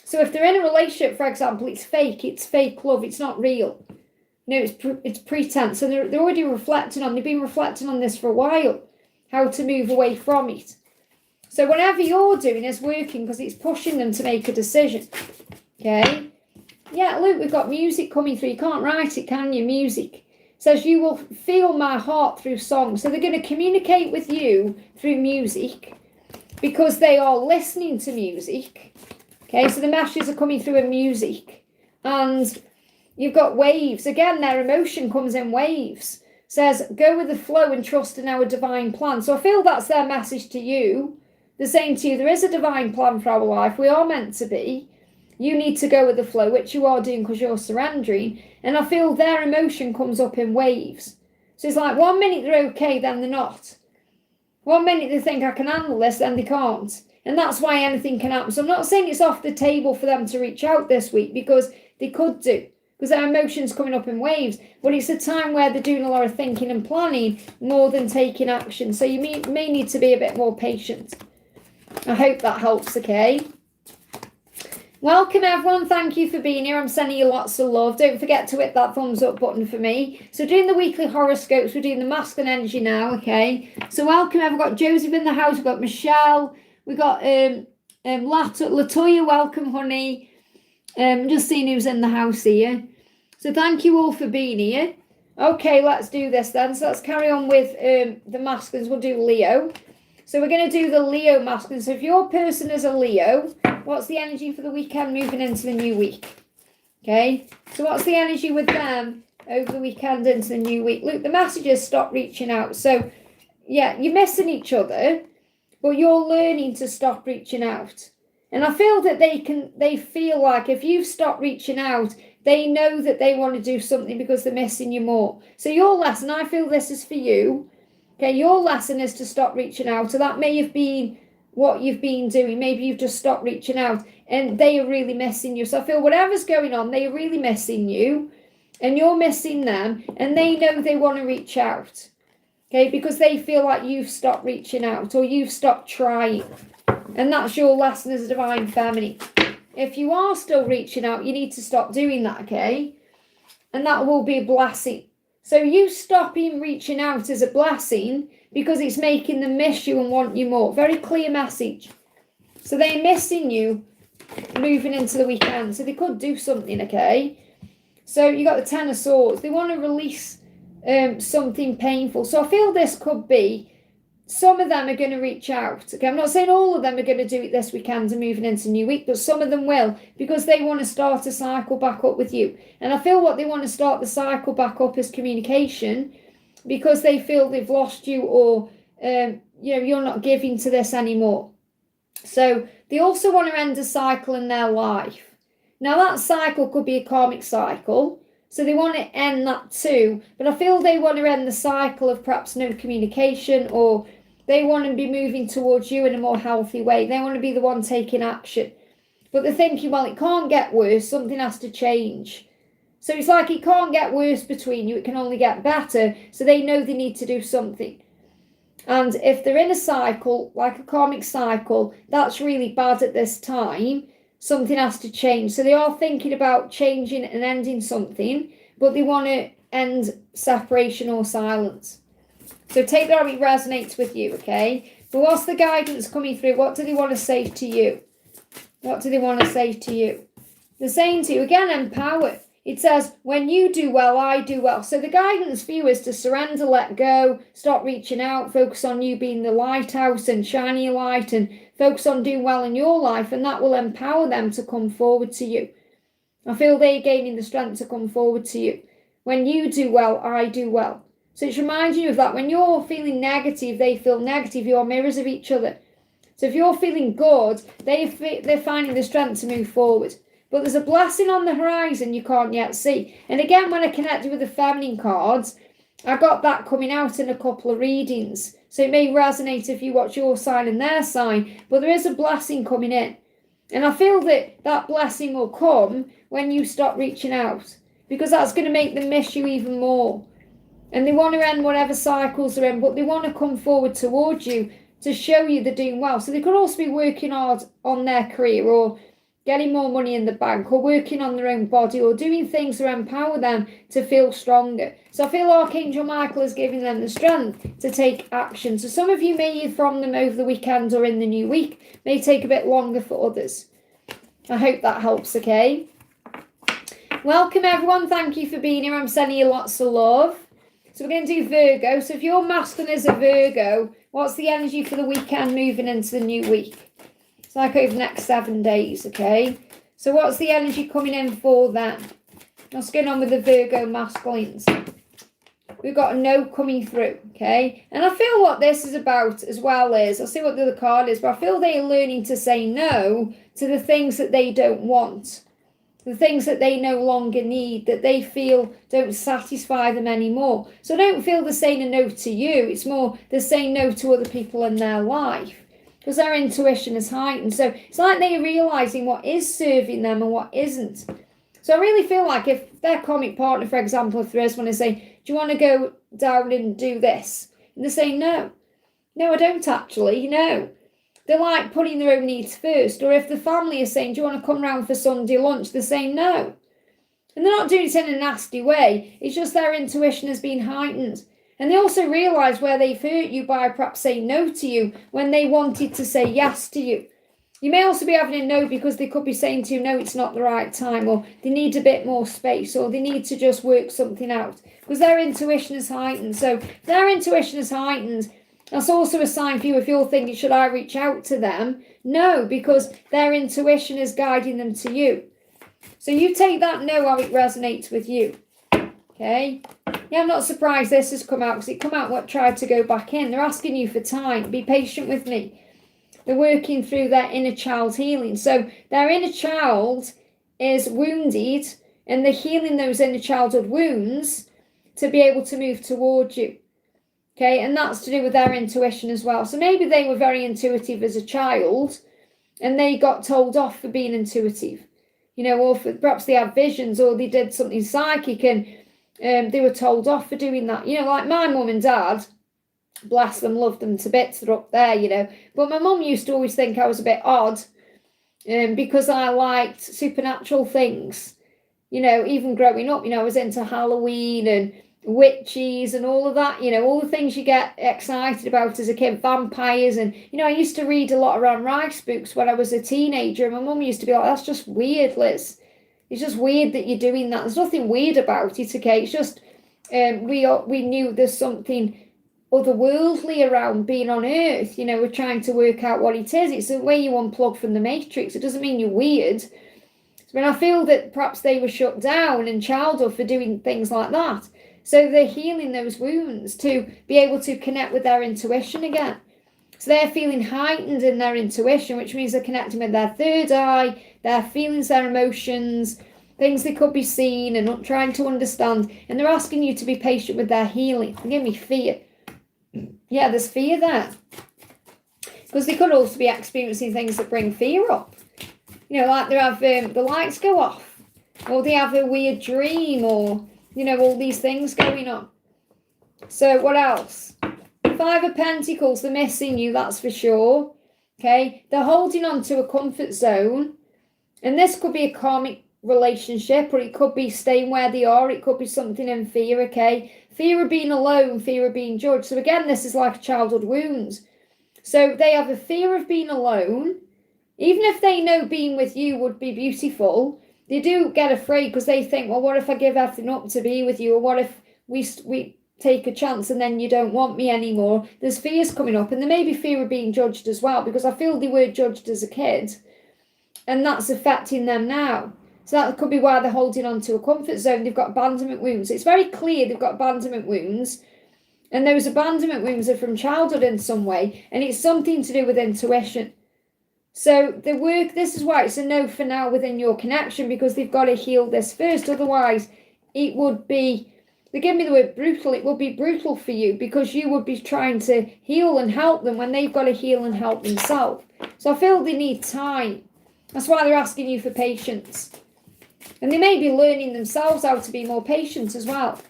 So if they're in a relationship, for example, it's fake love, it's not real. You know, it's pretense, and they're already reflecting on, they've been reflecting on this for a while, how to move away from it. So whatever you're doing is working because it's pushing them to make a decision, okay? Yeah, look, we've got music coming through. You can't write it, can you? Music says you will feel my heart through song. So they're going to communicate with you through music because they are listening to music. Okay, so the messages are coming through in music. And you've got waves. Again, their emotion comes in waves. Says, go with the flow and trust in our divine plan. So I feel that's their message to you. They're saying to you, there is a divine plan for our life. We are meant to be. You need to go with the flow, which you are doing because you're surrendering. And I feel their emotion comes up in waves. So it's like 1 minute they're okay, then they're not. 1 minute they think I can handle this, then they can't. And that's why anything can happen. So I'm not saying it's off the table for them to reach out this week, because they could do, because their emotions coming up in waves. But it's a time where they're doing a lot of thinking and planning more than taking action. So you may need to be a bit more patient. I hope that helps, okay? Welcome everyone, thank you for being here. I'm sending you lots of love. Don't forget to hit that thumbs up button for me. So doing the weekly horoscopes, we're doing the masculine energy now, okay? So welcome, we've got Joseph in the house, we've got Michelle, we've got Latoya, welcome honey. Just seeing who's in the house here. So thank you all for being here. Okay, let's do this then. So let's carry on with the masculines. We'll do Leo. So we're going to do the Leo masculine. So if your person is a Leo, what's the energy for the weekend moving into the new week? Okay, so what's the energy with them over the weekend into the new week? Look, the messages stop reaching out. So yeah, you're missing each other, but you're learning to stop reaching out. And I feel that they feel like if you've stopped reaching out, they know that they want to do something because they're missing you more. So your lesson, I feel this is for you. Okay, your lesson is to stop reaching out. So that may have been what you've been doing. Maybe you've just stopped reaching out and they are really missing you. So I feel whatever's going on, they are really missing you and you're missing them, and they know they want to reach out. Okay, because they feel like you've stopped reaching out or you've stopped trying. And that's your lesson as a divine feminine. If you are still reaching out, you need to stop doing that, okay? And that will be a blessing. So you stopping reaching out is a blessing because it's making them miss you and want you more. Very clear message. So they're missing you moving into the weekend. So they could do something, okay? So you got the Ten of Swords. They want to release something painful. So I feel this could be, some of them are going to reach out. Okay, I'm not saying all of them are going to do it this weekend and moving into new week, but some of them will, because they want to start a cycle back up with you. And I feel what they want to start the cycle back up is communication, because they feel they've lost you, or you're not giving to this anymore. So they also want to end a cycle in their life. Now that cycle could be a karmic cycle, so they want to end that too, but I feel they want to end the cycle of perhaps no communication, or they want to be moving towards you in a more healthy way. They want to be the one taking action. But they're thinking, well, it can't get worse, something has to change. So it's like it can't get worse between you, it can only get better, so they know they need to do something. And if they're in a cycle, like a karmic cycle, that's really bad at this time. Something has to change. So they are thinking about changing and ending something, but they want to end separation or silence. So take that how it resonates with you, okay? But what's the guidance coming through? What do they want to say to you? What do they want to say to you? They're saying to you, again, empower. It says, when you do well, I do well. So the guidance for you is to surrender, let go, stop reaching out, focus on you being the lighthouse and shining your light, and focus on doing well in your life, and that will empower them to come forward to you. I feel they're gaining the strength to come forward to you. When you do well, I do well. So it's reminding you of that. When you're feeling negative, they feel negative. You're mirrors of each other. So if you're feeling good, they're finding the strength to move forward. But there's a blessing on the horizon you can't yet see. And again, when I connected with the feminine cards, I got that coming out in a couple of readings. So it may resonate if you watch your sign and their sign, but there is a blessing coming in. And I feel that that blessing will come when you stop reaching out, because that's going to make them miss you even more. And they want to end whatever cycles they're in, but they want to come forward towards you to show you they're doing well. So they could also be working hard on their career, or getting more money in the bank, or working on their own body, or doing things to empower them to feel stronger. So I feel Archangel Michael is giving them the strength to take action. So some of you may hear from them over the weekend or in the new week. May take a bit longer for others. I hope that helps, okay? Welcome everyone. Thank you for being here. I'm sending you lots of love. So we're going to do Virgo. So if your masculine is a Virgo, what's the energy for the weekend moving into the new week? It's like over the next 7 days, okay? So what's the energy coming in for them? What's going on with the Virgo masculines? We've got a no coming through, okay? And I feel what this is about as well is, I'll see what the other card is, but I feel they're learning to say no to the things that they don't want. The things that they no longer need, that they feel don't satisfy them anymore. So I don't feel they're saying a no to you. It's more they're saying no to other people in their life, because their intuition is heightened. So it's like they're realising what is serving them and what isn't. So I really feel like if their karmic partner, for example, if there is one, to say, do you want to go down and do this? And they're saying, no. No, I don't actually, no. They're like putting their own needs first. Or if the family is saying, do you want to come round for Sunday lunch? They're saying no. And they're not doing it in a nasty way. It's just their intuition has been heightened. And they also realise where they've hurt you by perhaps saying no to you when they wanted to say yes to you. You may also be having a no because they could be saying to you, no, it's not the right time, or they need a bit more space, or they need to just work something out, because their intuition is heightened. So if their intuition is heightened, that's also a sign for you if you're thinking, should I reach out to them? No, because their intuition is guiding them to you. So you take that no how it resonates with you. Okay? Yeah, I'm not surprised this has come out, because it come out what tried to go back in. They're asking you for time. Be patient with me. They're working through their inner child healing. So their inner child is wounded, and they're healing those inner childhood wounds to be able to move towards you. Okay, and that's to do with their intuition as well. So maybe they were very intuitive as a child, and they got told off for being intuitive. You know, or perhaps they had visions, or they did something psychic, and they were told off for doing that. You know, like my mum and dad, bless them, loved them to bits, they're up there, you know. But my mum used to always think I was a bit odd, because I liked supernatural things. You know, even growing up, you know, I was into Halloween and witches and all of that, you know, all the things you get excited about as a kid, vampires. And, you know, I used to read a lot of Anne Rice books when I was a teenager, and my mum used to be like, that's just weird, Liz. It's just weird that you're doing that. There's nothing weird about it, okay? It's just, we knew there's something otherworldly around being on Earth. You know, we're trying to work out what it is. It's the way you unplug from the Matrix. It doesn't mean you're weird. But I feel that perhaps they were shut down in childhood for doing things like that. So they're healing those wounds to be able to connect with their intuition again. So they're feeling heightened in their intuition, which means they're connecting with their third eye, their feelings, their emotions, things they could be seeing and not trying to understand. And they're asking you to be patient with their healing. Give me fear. Yeah, there's fear there. Because they could also be experiencing things that bring fear up. You know, like they have the lights go off, or they have a weird dream, or, you know, all these things going on. So what else? 5 of Pentacles, they're missing you, that's for sure. Okay, they're holding on to a comfort zone. And this could be a karmic relationship, or it could be staying where they are. It could be something in fear, okay? Fear of being alone, fear of being judged. So again, this is like childhood wounds. So they have a fear of being alone. Even if they know being with you would be beautiful, they do get afraid because they think, well, what if I give everything up to be with you? Or what if we take a chance and then you don't want me anymore? There's fears coming up, and there may be fear of being judged as well, because I feel they were judged as a kid, and that's affecting them now. So that could be why they're holding on to a comfort zone. They've got abandonment wounds. It's very clear they've got abandonment wounds, and those abandonment wounds are from childhood in some way, and it's something to do with intuition. So the work, this is why it's a no for now within your connection, because they've got to heal this first. Otherwise, it would be, they give me the word brutal, it would be brutal for you, because you would be trying to heal and help them when they've got to heal and help themselves. So I feel they need time. That's why they're asking you for patience. And they may be learning themselves how to be more patient as well.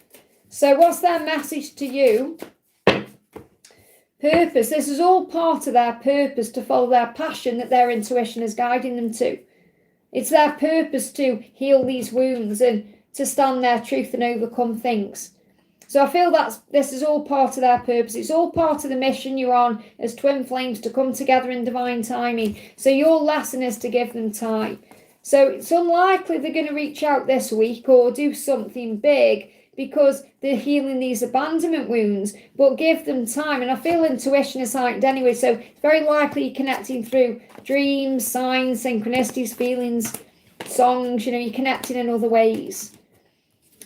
So what's their message to you? Purpose. This is all part of their purpose, to follow their passion that their intuition is guiding them to. It's their purpose to heal these wounds and to stand their truth and overcome things. So I feel this is all part of their purpose. It's all part of the mission you're on as twin flames, to come together in divine timing. So your lesson is to give them time. So it's unlikely they're going to reach out this week or do something big, because they're healing these abandonment wounds, but give them time. And I feel intuition is heightened anyway, so it's very likely you're connecting through dreams, signs, synchronicities, feelings, songs, you know, you're connecting in other ways.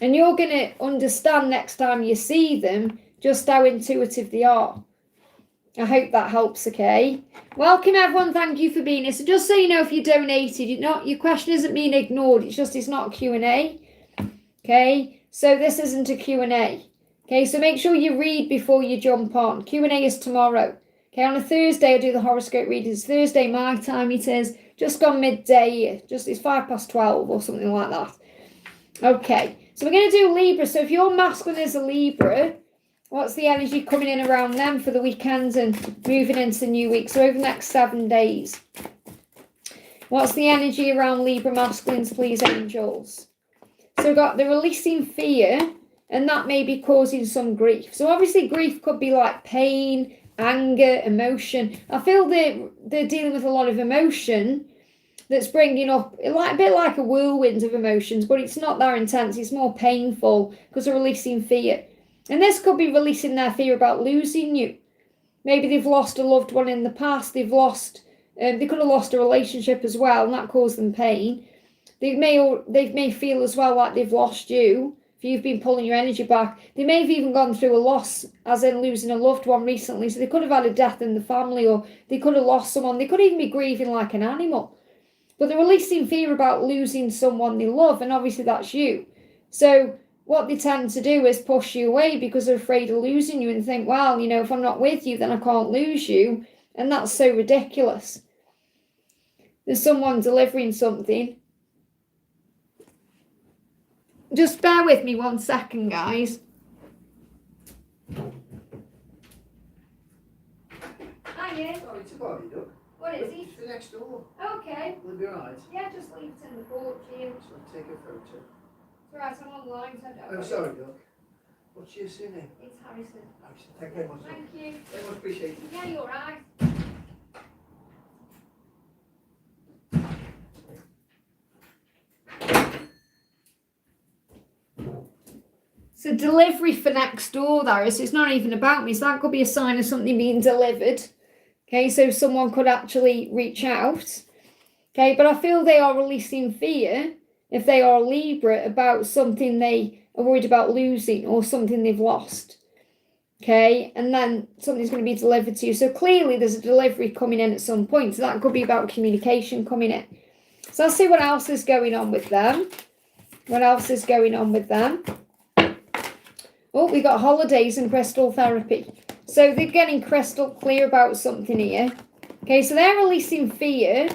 And you're going to understand next time you see them just how intuitive they are. I hope that helps, okay? Welcome, everyone. Thank you for being here. So just so you know, if you donated, your question isn't being ignored. It's not a Q&A, okay? So this isn't a Q&A. Okay, so make sure you read before you jump on. Q&A is tomorrow. Okay, on a Thursday, I do the horoscope readings. Thursday, my time it is. Just gone midday. It's 12 or something like that. Okay, so we're going to do Libra. So if your masculine is a Libra, what's the energy coming in around them for the weekends and moving into the new week? So over the next 7 days. What's the energy around Libra masculines, please, angels? So we've got the releasing fear, and that may be causing some grief. So obviously grief could be like pain, anger, emotion. I feel they're dealing with a lot of emotion that's bringing up a bit like a whirlwind of emotions, but it's not that intense. It's more painful because they're releasing fear. And this could be releasing their fear about losing you. Maybe they've lost a loved one in the past. They could have lost a relationship as well, and that caused them pain. They may feel as well like they've lost you, if you've been pulling your energy back. They may have even gone through a loss, as in losing a loved one recently. So they could have had a death in the family, or they could have lost someone. They could even be grieving like an animal. But they're releasing fear about losing someone they love, and obviously that's you. So what they tend to do is push you away because they're afraid of losing you, and think, well, if I'm not with you, then I can't lose you. And that's so ridiculous. There's someone delivering something. Just bear with me 1 second, guys. Hiya. Oh, it's a body, look. What is he? It's the next door. Okay. Will be right. Yeah, just leave it in the porch here. So I'll take a photo. It's alright, I'm online, so I don't Oh, sorry, look. What's your surname? It's Harrison. Harrison. Thank you very much. Thank you. Very much appreciated. Yeah, you're right. So delivery for next door, Darius, it's not even about me. So that could be a sign of something being delivered. Okay, so someone could actually reach out. Okay, but I feel they are releasing fear, if they are Libra, about something they are worried about losing or something they've lost. Okay, and then something's going to be delivered to you. So clearly there's a delivery coming in at some point. So that could be about communication coming in. So I'll see what else is going on with them. What else is going on with them? Oh, we got holidays and crystal therapy. So they're getting crystal clear about something here. Okay, so they're releasing fear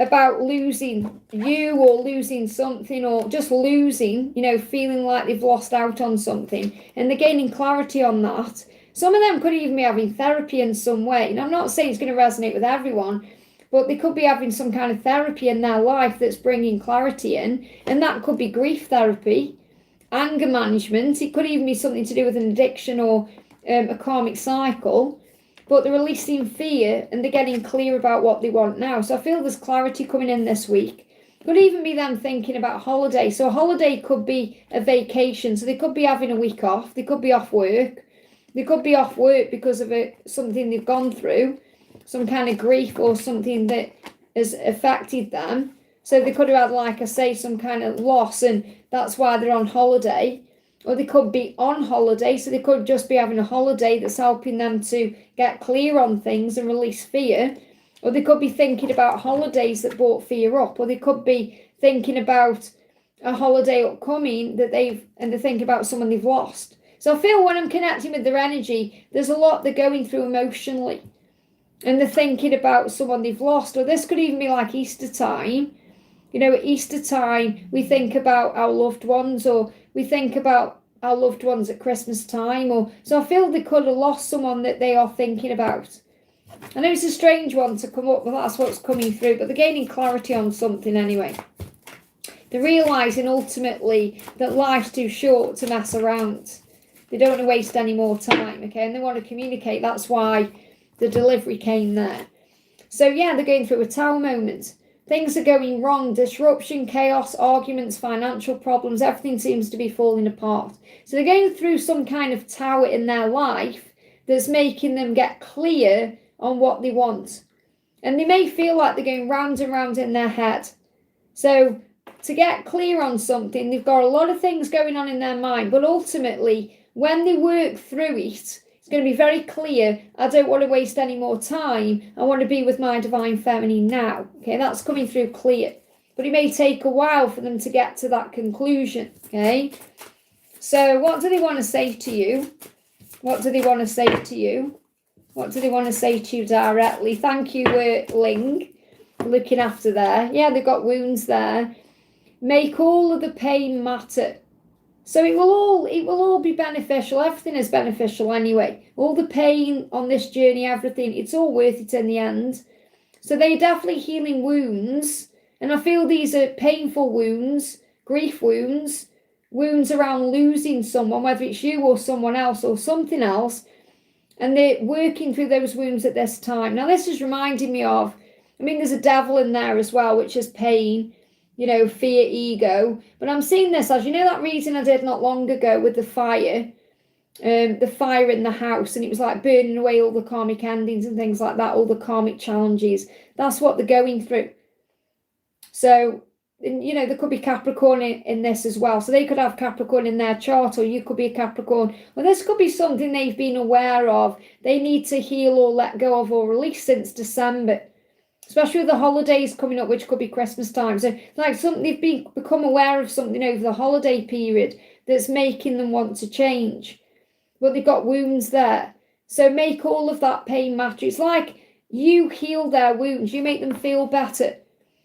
about losing you or losing something or just losing, feeling like they've lost out on something. And they're gaining clarity on that. Some of them could even be having therapy in some way. And I'm not saying it's going to resonate with everyone, but they could be having some kind of therapy in their life that's bringing clarity in. And that could be grief therapy, anger management. It could even be something to do with an addiction or a karmic cycle. But they're releasing fear and they're getting clear about what they want now. So I feel there's clarity coming in this week. Could even be them thinking about holiday. So a holiday could be a vacation. So they could be having a week off. They could be off work. They could be off work because of something they've gone through, some kind of grief or something that has affected them. So they could have had, like I say, some kind of loss, and that's why they're on holiday. Or they could be on holiday, so they could just be having a holiday that's helping them to get clear on things and release fear. Or they could be thinking about holidays that brought fear up. Or they could be thinking about a holiday upcoming that they're thinking about someone they've lost. So I feel when I'm connecting with their energy, there's a lot they're going through emotionally. And they're thinking about someone they've lost. Or this could even be like Easter time. At Easter time, we think about our loved ones, or we think about our loved ones at Christmas time. So I feel they could have lost someone that they are thinking about. I know it's a strange one to come up, but that's what's coming through. But they're gaining clarity on something anyway. They're realising ultimately that life's too short to mess around. They don't want to waste any more time, okay? And they want to communicate. That's why the delivery came there. So yeah, they're going through a Tower moment. Things are going wrong, disruption, chaos, arguments, financial problems, everything seems to be falling apart. So they're going through some kind of tower in their life that's making them get clear on what they want. And they may feel like they're going round and round in their head. So to get clear on something, they've got a lot of things going on in their mind, but ultimately, when they work through it, it's going to be very clear. I don't want to waste any more time. I want to be with my divine feminine now. Okay, that's coming through clear. But it may take a while for them to get to that conclusion. Okay, so what do they want to say to you? What do they want to say to you? What do they want to say to you directly? Thank you, Ling, for looking after there. Yeah, they've got wounds there. Make all of the pain matter. So it will all be beneficial. Everything is beneficial anyway. All the pain on this journey, everything, it's all worth it in the end. So they're definitely healing wounds. And I feel these are painful wounds, grief wounds, wounds around losing someone, whether it's you or someone else or something else. And they're working through those wounds at this time. Now, this is reminding me of, there's a devil in there as well, which is pain. Fear, ego. But I'm seeing this as, that reading I did not long ago with the fire in the house, and it was like burning away all the karmic endings and things like that, all the karmic challenges. That's what they're going through. So, there could be Capricorn in this as well. So they could have Capricorn in their chart, or you could be a Capricorn. Well, this could be something they've been aware of. They need to heal or let go of or release since December. Especially with the holidays coming up, which could be Christmas time. So like something they've become aware of something over the holiday period that's making them want to change. But they've got wounds there. So make all of that pain matter. It's like you heal their wounds. You make them feel better.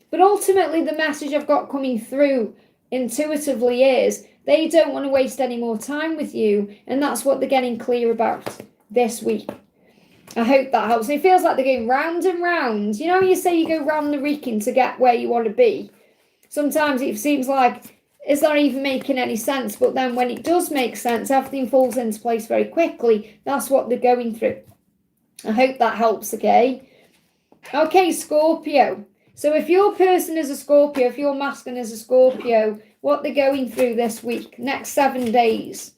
But ultimately, the message I've got coming through intuitively is they don't want to waste any more time with you. And that's what they're getting clear about this week. I hope that helps. It feels like they're going round and round. You say you go round the Wrekin to get where you want to be. Sometimes it seems like it's not even making any sense. But then when it does make sense, everything falls into place very quickly. That's what they're going through. I hope that helps, okay? Okay, Scorpio. So if your person is a Scorpio, if your masculine is a Scorpio, what they're going through this week, next 7 days.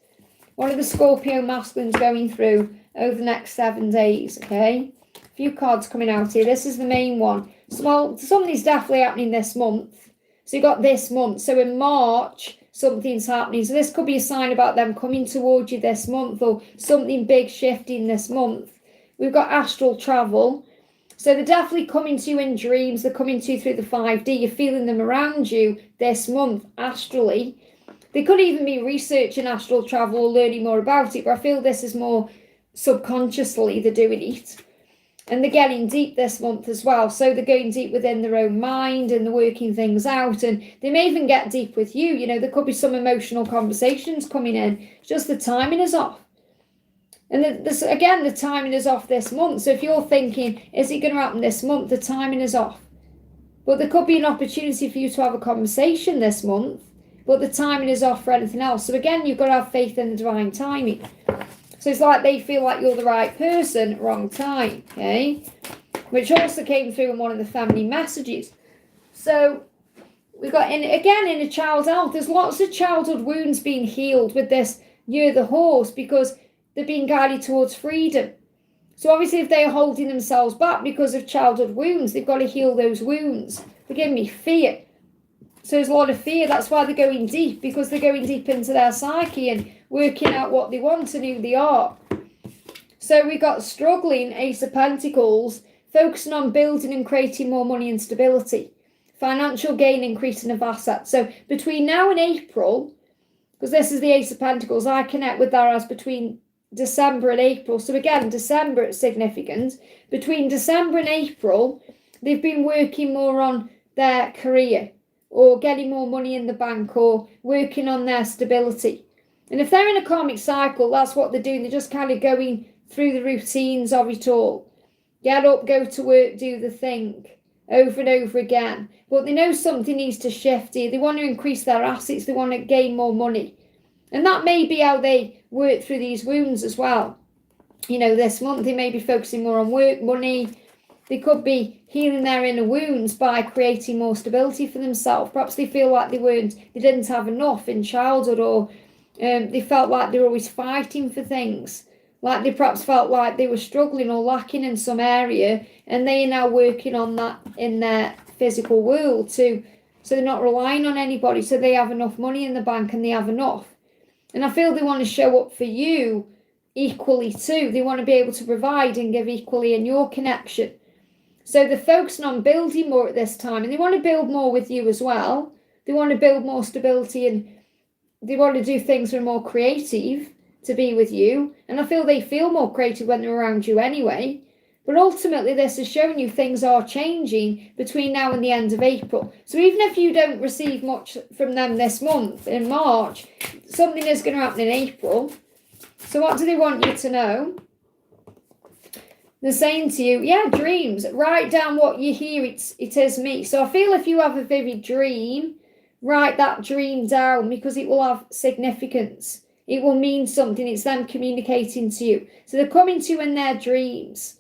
What are the Scorpio masculines going through over the next 7 days, okay? A few cards coming out here. This is the main one. So, well, something's definitely happening this month. So you got this month. So in March, something's happening. So this could be a sign about them coming towards you this month, or something big shifting this month. We've got astral travel. So they're definitely coming to you in dreams. They're coming to you through the 5D. You're feeling them around you this month astrally. They could even be researching astral travel or learning more about it, but I feel this is more subconsciously they're doing it. And they're getting deep this month as well. So they're going deep within their own mind and they're working things out. And they may even get deep with you. You know, there could be some emotional conversations coming in. It's just the timing is off. And again, the timing is off this month. So if you're thinking, is it going to happen this month? The timing is off. But there could be an opportunity for you to have a conversation this month. But the timing is off for anything else. So again, you've got to have faith in the divine timing. So it's like they feel like you're the right person, wrong time, okay? Which also came through in one of the family messages. So we've got, in a child health, there's lots of childhood wounds being healed with this year of the horse, because they're being guided towards freedom. So obviously if they're holding themselves back because of childhood wounds, they've got to heal those wounds. They're giving me fear. So there's a lot of fear. That's why they're going deep, because they're going deep into their psyche and working out what they want and who they are. So we got struggling, Ace of Pentacles, focusing on building and creating more money and stability. Financial gain, increasing of assets. So between now and April, because this is the Ace of Pentacles, I connect with that as between December and April. So again, December it's significant. Between December and April, they've been working more on their career, or getting more money in the bank, or working on their stability. And if they're in a karmic cycle, that's what they're doing. They're just kind of going through the routines of it all. Get up, go to work, do the thing over and over again. But they know something needs to shift here. They want to increase their assets. They want to gain more money. And that may be how they work through these wounds as well. You know, this month they may be focusing more on work, money. They could be healing their inner wounds by creating more stability for themselves. Perhaps they feel like they didn't have enough in childhood, or they felt like they were always fighting for things. Like they perhaps felt like they were struggling or lacking in some area, and they are now working on that in their physical world too. So they're not relying on anybody, so they have enough money in the bank and they have enough. And I feel they want to show up for you equally too. They want to be able to provide and give equally in your connection. So they're focusing on building more at this time, and they want to build more with you as well. They want to build more stability, and they want to do things that are more creative to be with you. And I feel they feel more creative when they're around you anyway. But ultimately, this is showing you things are changing between now and the end of April. So even if you don't receive much from them this month, in March, something is going to happen in April. So what do they want you to know? They're saying to you, yeah, dreams. Write down what you hear. It is me. So I feel if you have a vivid dream, write that dream down, because it will have significance. It will mean something. It's them communicating to you. So they're coming to you in their dreams.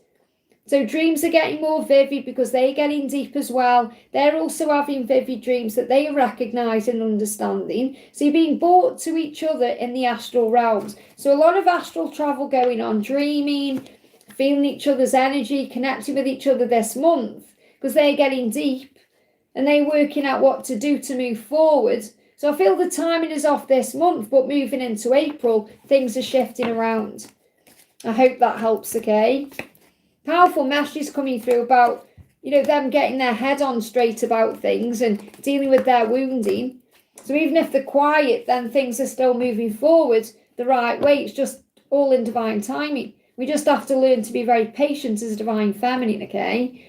So dreams are getting more vivid because they're getting deep as well. They're also having vivid dreams that they recognise and understanding. So you're being brought to each other in the astral realms. So a lot of astral travel going on, dreaming, feeling each other's energy, connecting with each other this month, because they're getting deep and they're working out what to do to move forward. So I feel the timing is off this month, but moving into April, things are shifting around. I hope that helps, okay? Powerful messages coming through about, you know, them getting their head on straight about things and dealing with their wounding. So even if they're quiet, then things are still moving forward the right way. It's just all in divine timing. We just have to learn to be very patient as a divine feminine, okay?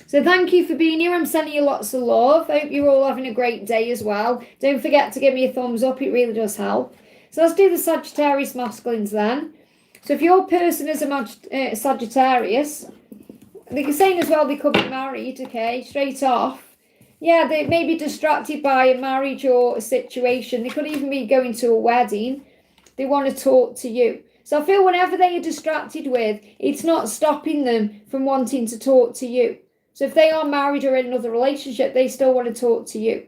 So thank you for being here. I'm sending you lots of love. I hope you're all having a great day as well. Don't forget to give me a thumbs up. It really does help. So let's do the Sagittarius masculines then. So if your person is a Sagittarius, they're saying as well they could be married, okay, straight off. Yeah, they may be distracted by a marriage or a situation. They could even be going to a wedding. They want to talk to you. So I feel whenever they are distracted with, it's not stopping them from wanting to talk to you. So if they are married or in another relationship, they still want to talk to you.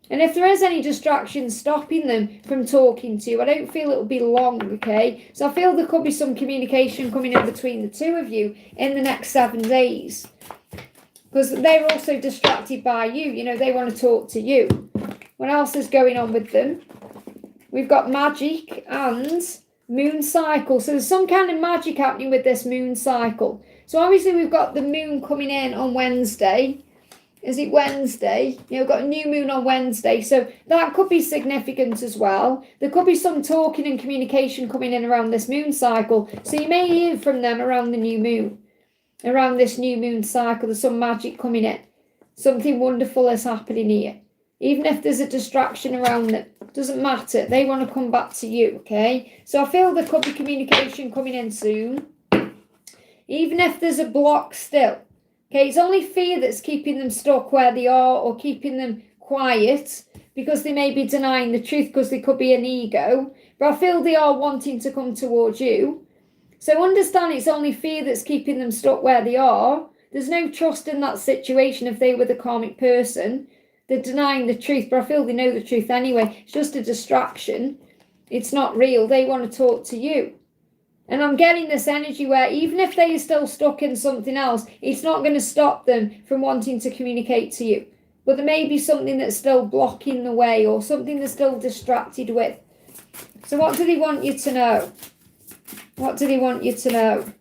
And if there is any distraction stopping them from talking to you, I don't feel it will be long, okay? So I feel there could be some communication coming in between the two of you in the next 7 days. Because they're also distracted by you. You know, they want to talk to you. What else is going on with them? we've got magic and moon cycle. So there's some kind of magic happening with this moon cycle. So obviously we've got the moon coming in on Wednesday. Is it Wednesday? We've got a new moon on Wednesday. So that could be significant as well. There could be some talking and communication coming in around this moon cycle. So you may hear from them around the new moon. Around this new moon cycle, there's some magic coming in. Something wonderful is happening here. Even if there's a distraction around them, doesn't matter. They want to come back to you, okay? So I feel there could be communication coming in soon. Even if there's a block still. Okay, it's only fear that's keeping them stuck where they are or keeping them quiet because they may be denying the truth because they could be an ego. But I feel they are wanting to come towards you. So understand it's only fear that's keeping them stuck where they are. There's no trust in that situation if they were the karmic person. They're denying the truth, but I feel they know the truth anyway. It's just a distraction. It's not real. They want to talk to you. And I'm getting this energy where even if they are still stuck in something else, it's not going to stop them from wanting to communicate to you. But there may be something that's still blocking the way or something they're still distracted with. So what do they want you to know? What do they want you to know?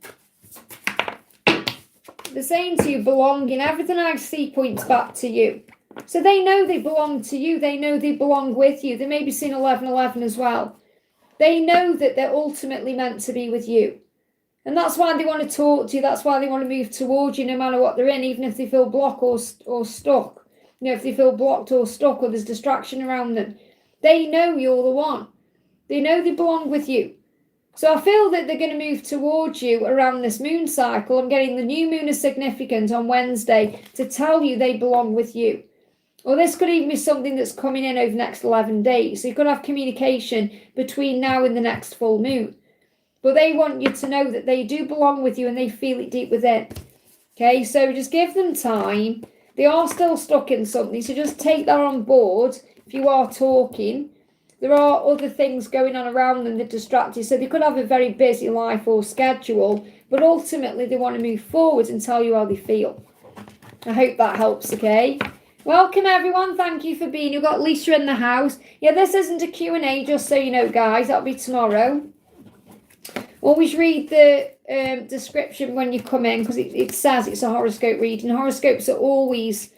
They're saying to you, belonging. Everything I see points back to you. So they know they belong to you. They know they belong with you. They may be seeing 1111 as well. They know that they're ultimately meant to be with you. And that's why they want to talk to you. That's why they want to move towards you no matter what they're in, even if they feel blocked or stuck. If they feel blocked or stuck or there's distraction around them. They know you're the one. They know they belong with you. So I feel that they're going to move towards you around this moon cycle. I'm getting the new moon is significant on Wednesday to tell you they belong with you. Or this could even be something that's coming in over the next 11 days. So you could have communication between now and the next full moon. But they want you to know that they do belong with you and they feel it deep within. Okay, so just give them time. They are still stuck in something. So just take that on board if you are talking. There are other things going on around them that distract you. So they could have a very busy life or schedule. But ultimately they want to move forward and tell you how they feel. I hope that helps, okay? Welcome everyone, thank you for being here. We've got Lisa in the house. Yeah, this isn't a Q&A, just so you know, guys. That'll be tomorrow. Always read the description when you come in because it says it's a horoscope reading. Horoscopes are always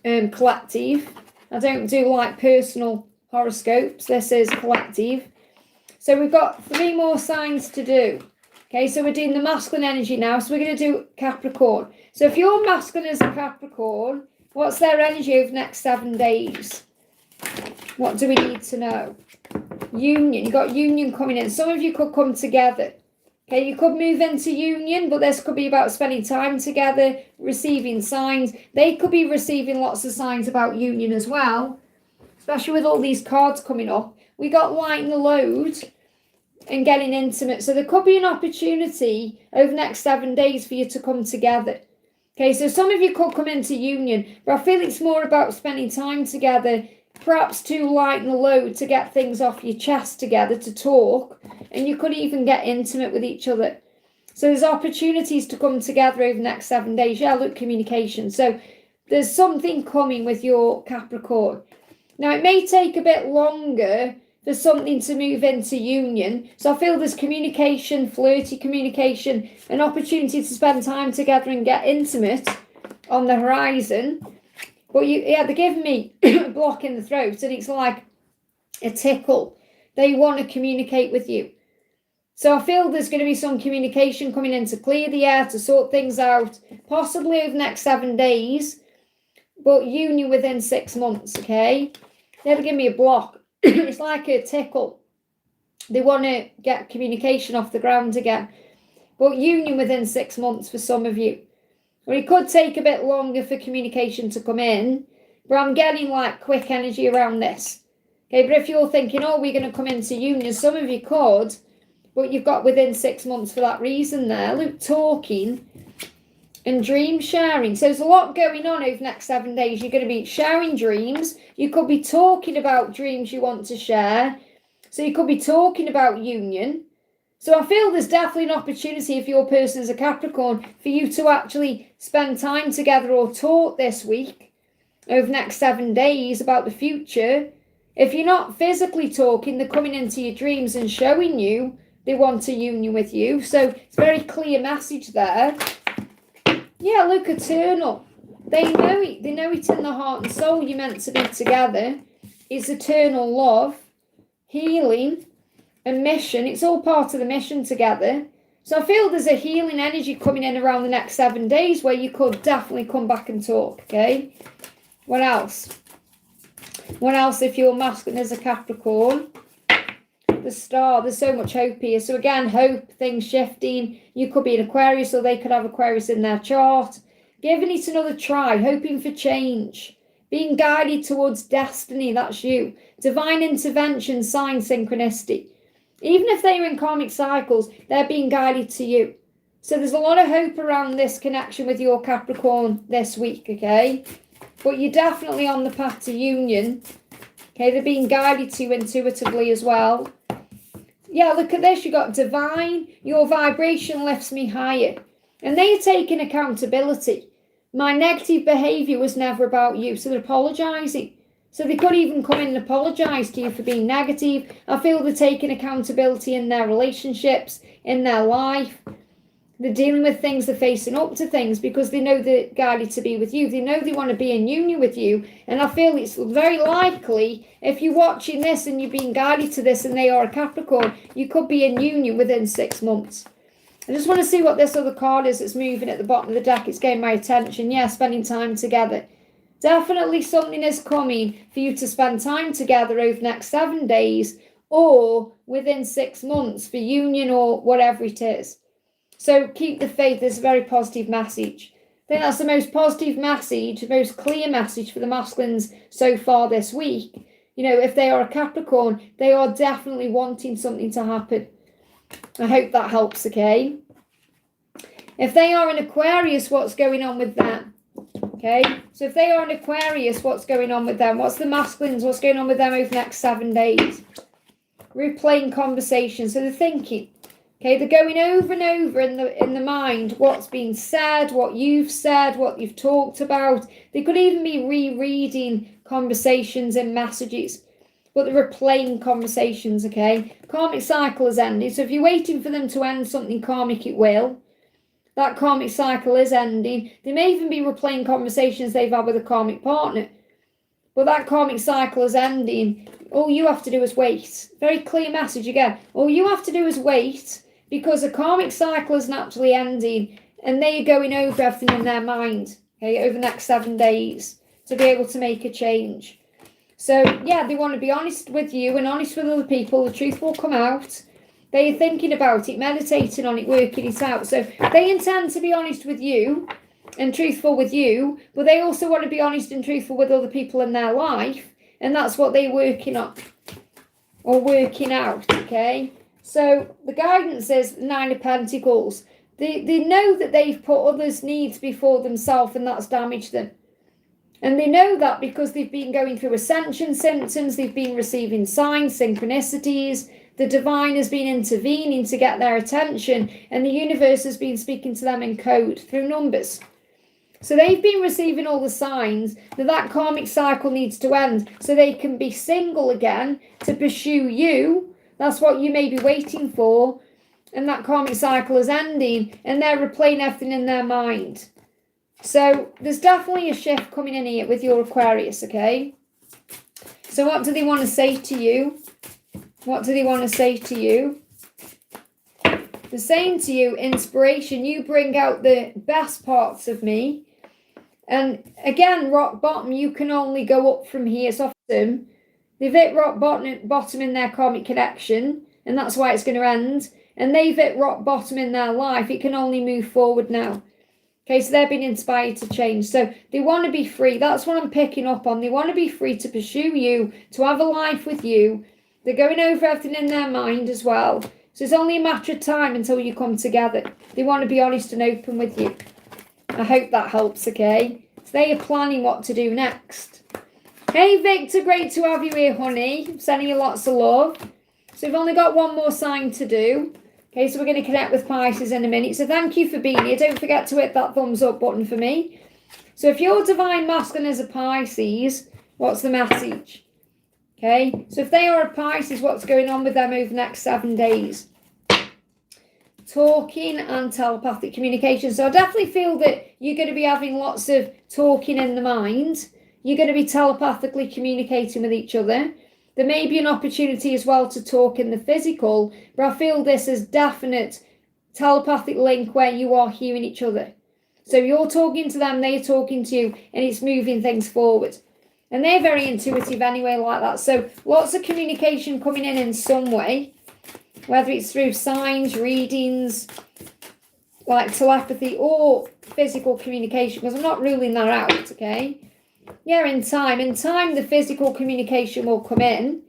collective. I don't do like personal horoscopes. This is collective. So we've got 3 more signs to do. Okay, so we're doing the masculine energy now. So we're going to do Capricorn. So if you're masculine as a Capricorn, what's their energy over the next 7 days? What do we need to know? Union. You've got union coming in. Some of you could come together. Okay, you could move into union, but this could be about spending time together, receiving signs. They could be receiving lots of signs about union as well, especially with all these cards coming up. We got lighten the load and getting intimate. So there could be an opportunity over the next 7 days for you to come together. Okay, so some of you could come into union, but I feel it's more about spending time together, perhaps to lighten the load, to get things off your chest together, to talk, and you could even get intimate with each other. So there's opportunities to come together over the next 7 days. Yeah, look, communication. So there's something coming with your Capricorn. Now, it may take a bit longer for something to move into union. So I feel there's communication, flirty communication, an opportunity to spend time together and get intimate on the horizon. But they're giving me a block in the throat and it's like a tickle. They want to communicate with you. So I feel there's going to be some communication coming in to clear the air, to sort things out, possibly over the next 7 days, but union within 6 months, okay? They're giving me a block. It's like a tickle. They want to get communication off the ground again. But union within 6 months for some of you. Or it could take a bit longer for communication to come in. But I'm getting like quick energy around this. Okay, but if you're thinking, oh, we're going to come into union, some of you could. But you've got within 6 months for that reason there. Look, talking and dream sharing. So there's a lot going on over the next 7 days. You're going to be sharing dreams. You could be talking about dreams you want to share. So you could be talking about union. So I feel there's definitely an opportunity if your person is a Capricorn for you to actually spend time together or talk this week over the next 7 days about the future. If you're not physically talking, they're coming into your dreams and showing you they want a union with you. So it's a very clear message there. Yeah, look, eternal. They know it. They know it in the heart and soul. You're meant to be together. It's eternal love, healing, and mission. It's all part of the mission together. So I feel there's a healing energy coming in around the next 7 days where you could definitely come back and talk, okay? What else? What else if you're masculine as a Capricorn? The star, there's so much hope here. So again, hope, things shifting. You could be an Aquarius or they could have Aquarius in their chart. Giving it another try, hoping for change. Being guided towards destiny, that's you. Divine intervention, sign, synchronicity. Even if they're in karmic cycles, they're being guided to you. So there's a lot of hope around this connection with your Capricorn this week, okay? But you're definitely on the path to union. Okay, they're being guided to you intuitively as well. Yeah, look at this. You got divine. Your vibration lifts me higher. And they are taking accountability. My negative behaviour was never about you. So they're apologising. So they could even come in and apologise to you for being negative. I feel they're taking accountability in their relationships, in their life. They're dealing with things, they're facing up to things because they know they're guided to be with you. They know they want to be in union with you. And I feel it's very likely if you're watching this and you're being guided to this and they are a Capricorn, you could be in union within 6 months. I just want to see what this other card is that's moving at the bottom of the deck. It's getting my attention. Yeah, spending time together. Definitely something is coming for you to spend time together over the next 7 days or within 6 months for union or whatever it is. So keep the faith. It's a very positive message. I think that's the most positive message, the most clear message for the masculines so far this week. You know, if they are a Capricorn, they are definitely wanting something to happen. I hope that helps, okay? If they are an Aquarius, what's going on with them? Okay, so if they are an Aquarius, what's going on with them? What's the masculines? What's going on with them over the next 7 days? Replaying conversations. So they're thinking. Okay, they're going over and over in the mind what's been said, what you've said, what you've talked about. They could even be rereading conversations and messages, but they're replaying conversations, okay? Karmic cycle has ended, so if you're waiting for them to end something karmic, it will. That karmic cycle is ending. They may even be replaying conversations they've had with a karmic partner, but that karmic cycle is ending. All you have to do is wait. Very clear message again. All you have to do is wait, because a karmic cycle is naturally ending and they're going over everything in their mind, okay, over the next 7 days to be able to make a change. So, yeah, they want to be honest with you and honest with other people. The truth will come out. They're thinking about it, meditating on it, working it out. So they intend to be honest with you and truthful with you, but they also want to be honest and truthful with other people in their life. And that's what they're working on or working out, okay? So the guidance is 9 of Pentacles. They know that they've put others' needs before themselves and that's damaged them. And they know that because they've been going through ascension symptoms, they've been receiving signs, synchronicities, the divine has been intervening to get their attention, and the universe has been speaking to them in code through numbers. So they've been receiving all the signs that karmic cycle needs to end so they can be single again to pursue you. That's what you may be waiting for. And that karmic cycle is ending and they're replaying everything in their mind. So there's definitely a shift coming in here with your Aquarius, okay? So what do they want to say to you? What do they want to say to you? They're saying to you, inspiration, you bring out the best parts of me. And again, rock bottom, you can only go up from here. It's often they've hit rock bottom in their karmic connection, and that's why it's going to end. And they've hit rock bottom in their life. It can only move forward now. Okay, so they're being inspired to change. So they want to be free. That's what I'm picking up on. They want to be free to pursue you, to have a life with you. They're going over everything in their mind as well. So it's only a matter of time until you come together. They want to be honest and open with you. I hope that helps, okay? So they are planning what to do next. Hey, Victor, great to have you here, honey. I'm sending you lots of love. So we've only got one more sign to do. Okay, so we're going to connect with Pisces in a minute. So thank you for being here. Don't forget to hit that thumbs up button for me. So if your divine masculine is a Pisces, what's the message? Okay, so if they are a Pisces, what's going on with them over the next 7 days? Talking and telepathic communication. So I definitely feel that you're going to be having lots of talking in the mind. You're going to be telepathically communicating with each other. There may be an opportunity as well to talk in the physical, but I feel this is definite telepathic link where you are hearing each other. So you're talking to them, they're talking to you, and it's moving things forward. And they're very intuitive anyway, like that. So lots of communication coming in some way, whether it's through signs, readings, like telepathy, or physical communication, because I'm not ruling that out, okay? Yeah, in time, the physical communication will come in.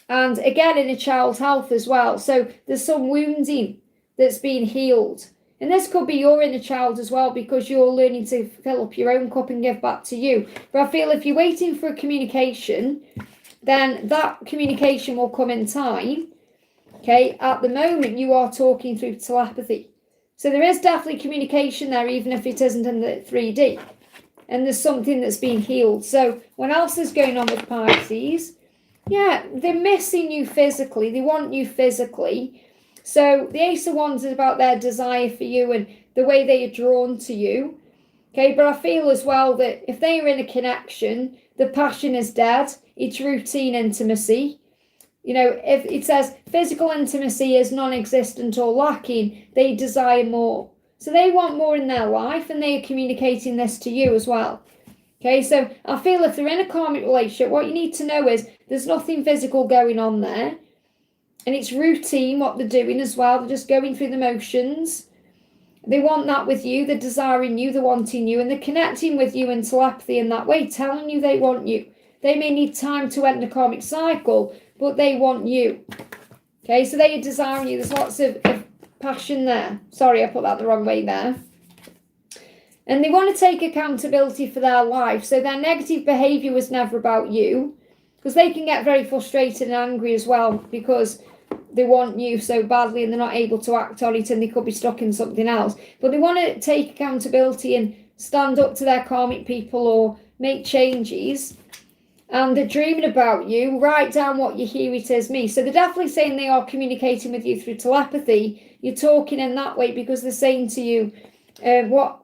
And again, in a child's health as well. So there's some wounding that's been healed. And this could be your inner child as well, because you're learning to fill up your own cup and give back to you. But I feel if you're waiting for a communication, then that communication will come in time. Okay, at the moment, you are talking through telepathy. So there is definitely communication there, even if it isn't in the 3D. And there's something that's been healed. So what else is going on with Pisces? Yeah, they're missing you physically. They want you physically. So the Ace of Wands is about their desire for you and the way they are drawn to you. Okay, but I feel as well that if they are in a connection, the passion is dead. It's routine intimacy. You know, if it says physical intimacy is non-existent or lacking, they desire more. So they want more in their life, and they are communicating this to you as well. Okay, so I feel if they're in a karmic relationship, what you need to know is there's nothing physical going on there. And it's routine what they're doing as well. They're just going through the motions. They want that with you. They're desiring you. They're wanting you. And they're connecting with you in telepathy in that way, telling you they want you. They may need time to end the karmic cycle, but they want you. Okay, so they are desiring you. There's lots of passion there. Sorry, I put that the wrong way there. And they want to take accountability for their life. So their negative behaviour was never about you. Because they can get very frustrated and angry as well, because they want you so badly and they're not able to act on it, and they could be stuck in something else. But they want to take accountability and stand up to their karmic people or make changes. And they're dreaming about you. Write down what you hear, it is me. So they're definitely saying they are communicating with you through telepathy. You're talking in that way because they're saying to you,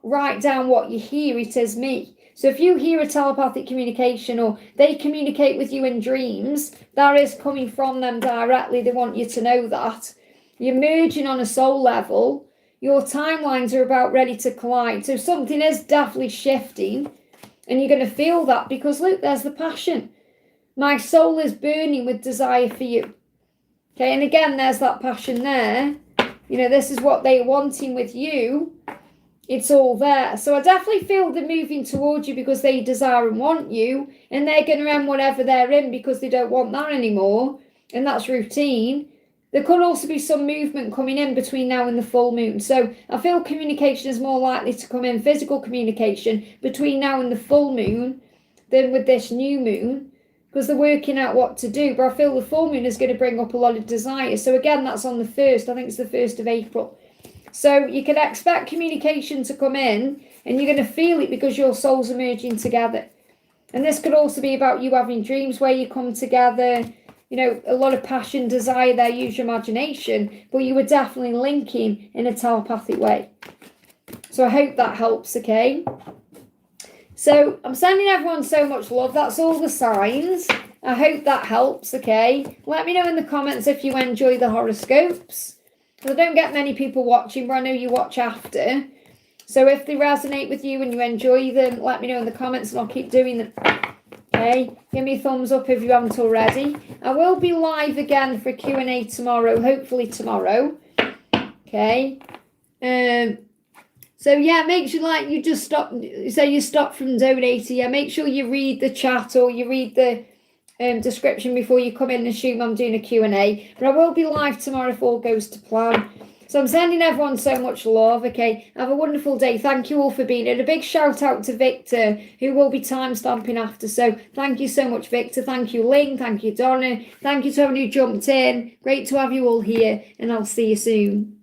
write down what you hear, it is me. So if you hear a telepathic communication or they communicate with you in dreams, that is coming from them directly. They want you to know that. You're merging on a soul level. Your timelines are about ready to collide. So something is definitely shifting, and you're going to feel that because, look, there's the passion. My soul is burning with desire for you. Okay, and again, there's that passion there. You know, this is what they're wanting with you. It's all there. So I definitely feel they're moving towards you because they desire and want you, and they're going to end whatever they're in because they don't want that anymore, and that's routine. There could also be some movement coming in between now and the full moon. So I feel communication is more likely to come in, physical communication, between now and the full moon than with this new moon, because they're working out what to do. But I feel the full moon is going to bring up a lot of desire. So again, that's on the 1st. I think it's the 1st of April. So you can expect communication to come in, and you're going to feel it because your souls are merging together. And this could also be about you having dreams where you come together, you know, a lot of passion, desire there, use your imagination, but you were definitely linking in a telepathic way. So I hope that helps, okay? So I'm sending everyone so much love. That's all the signs. I hope that helps, okay? Let me know in the comments if you enjoy the horoscopes. I don't get many people watching, but I know you watch after. So if they resonate with you and you enjoy them, let me know in the comments and I'll keep doing them. Okay, give me a thumbs up if you haven't already. I will be live again for Q&A tomorrow, hopefully tomorrow. Okay. So yeah, make sure like you just stop, say you stop from donating. Yeah, make sure you read the chat or you read the description before you come in and assume I'm doing a Q&A. But I will be live tomorrow if all goes to plan. So I'm sending everyone so much love, okay? Have a wonderful day. Thank you all for being here. A big shout out to Victor, who will be time stamping after. So thank you so much, Victor. Thank you, Ling. Thank you, Donna. Thank you to everyone who jumped in. Great to have you all here, and I'll see you soon.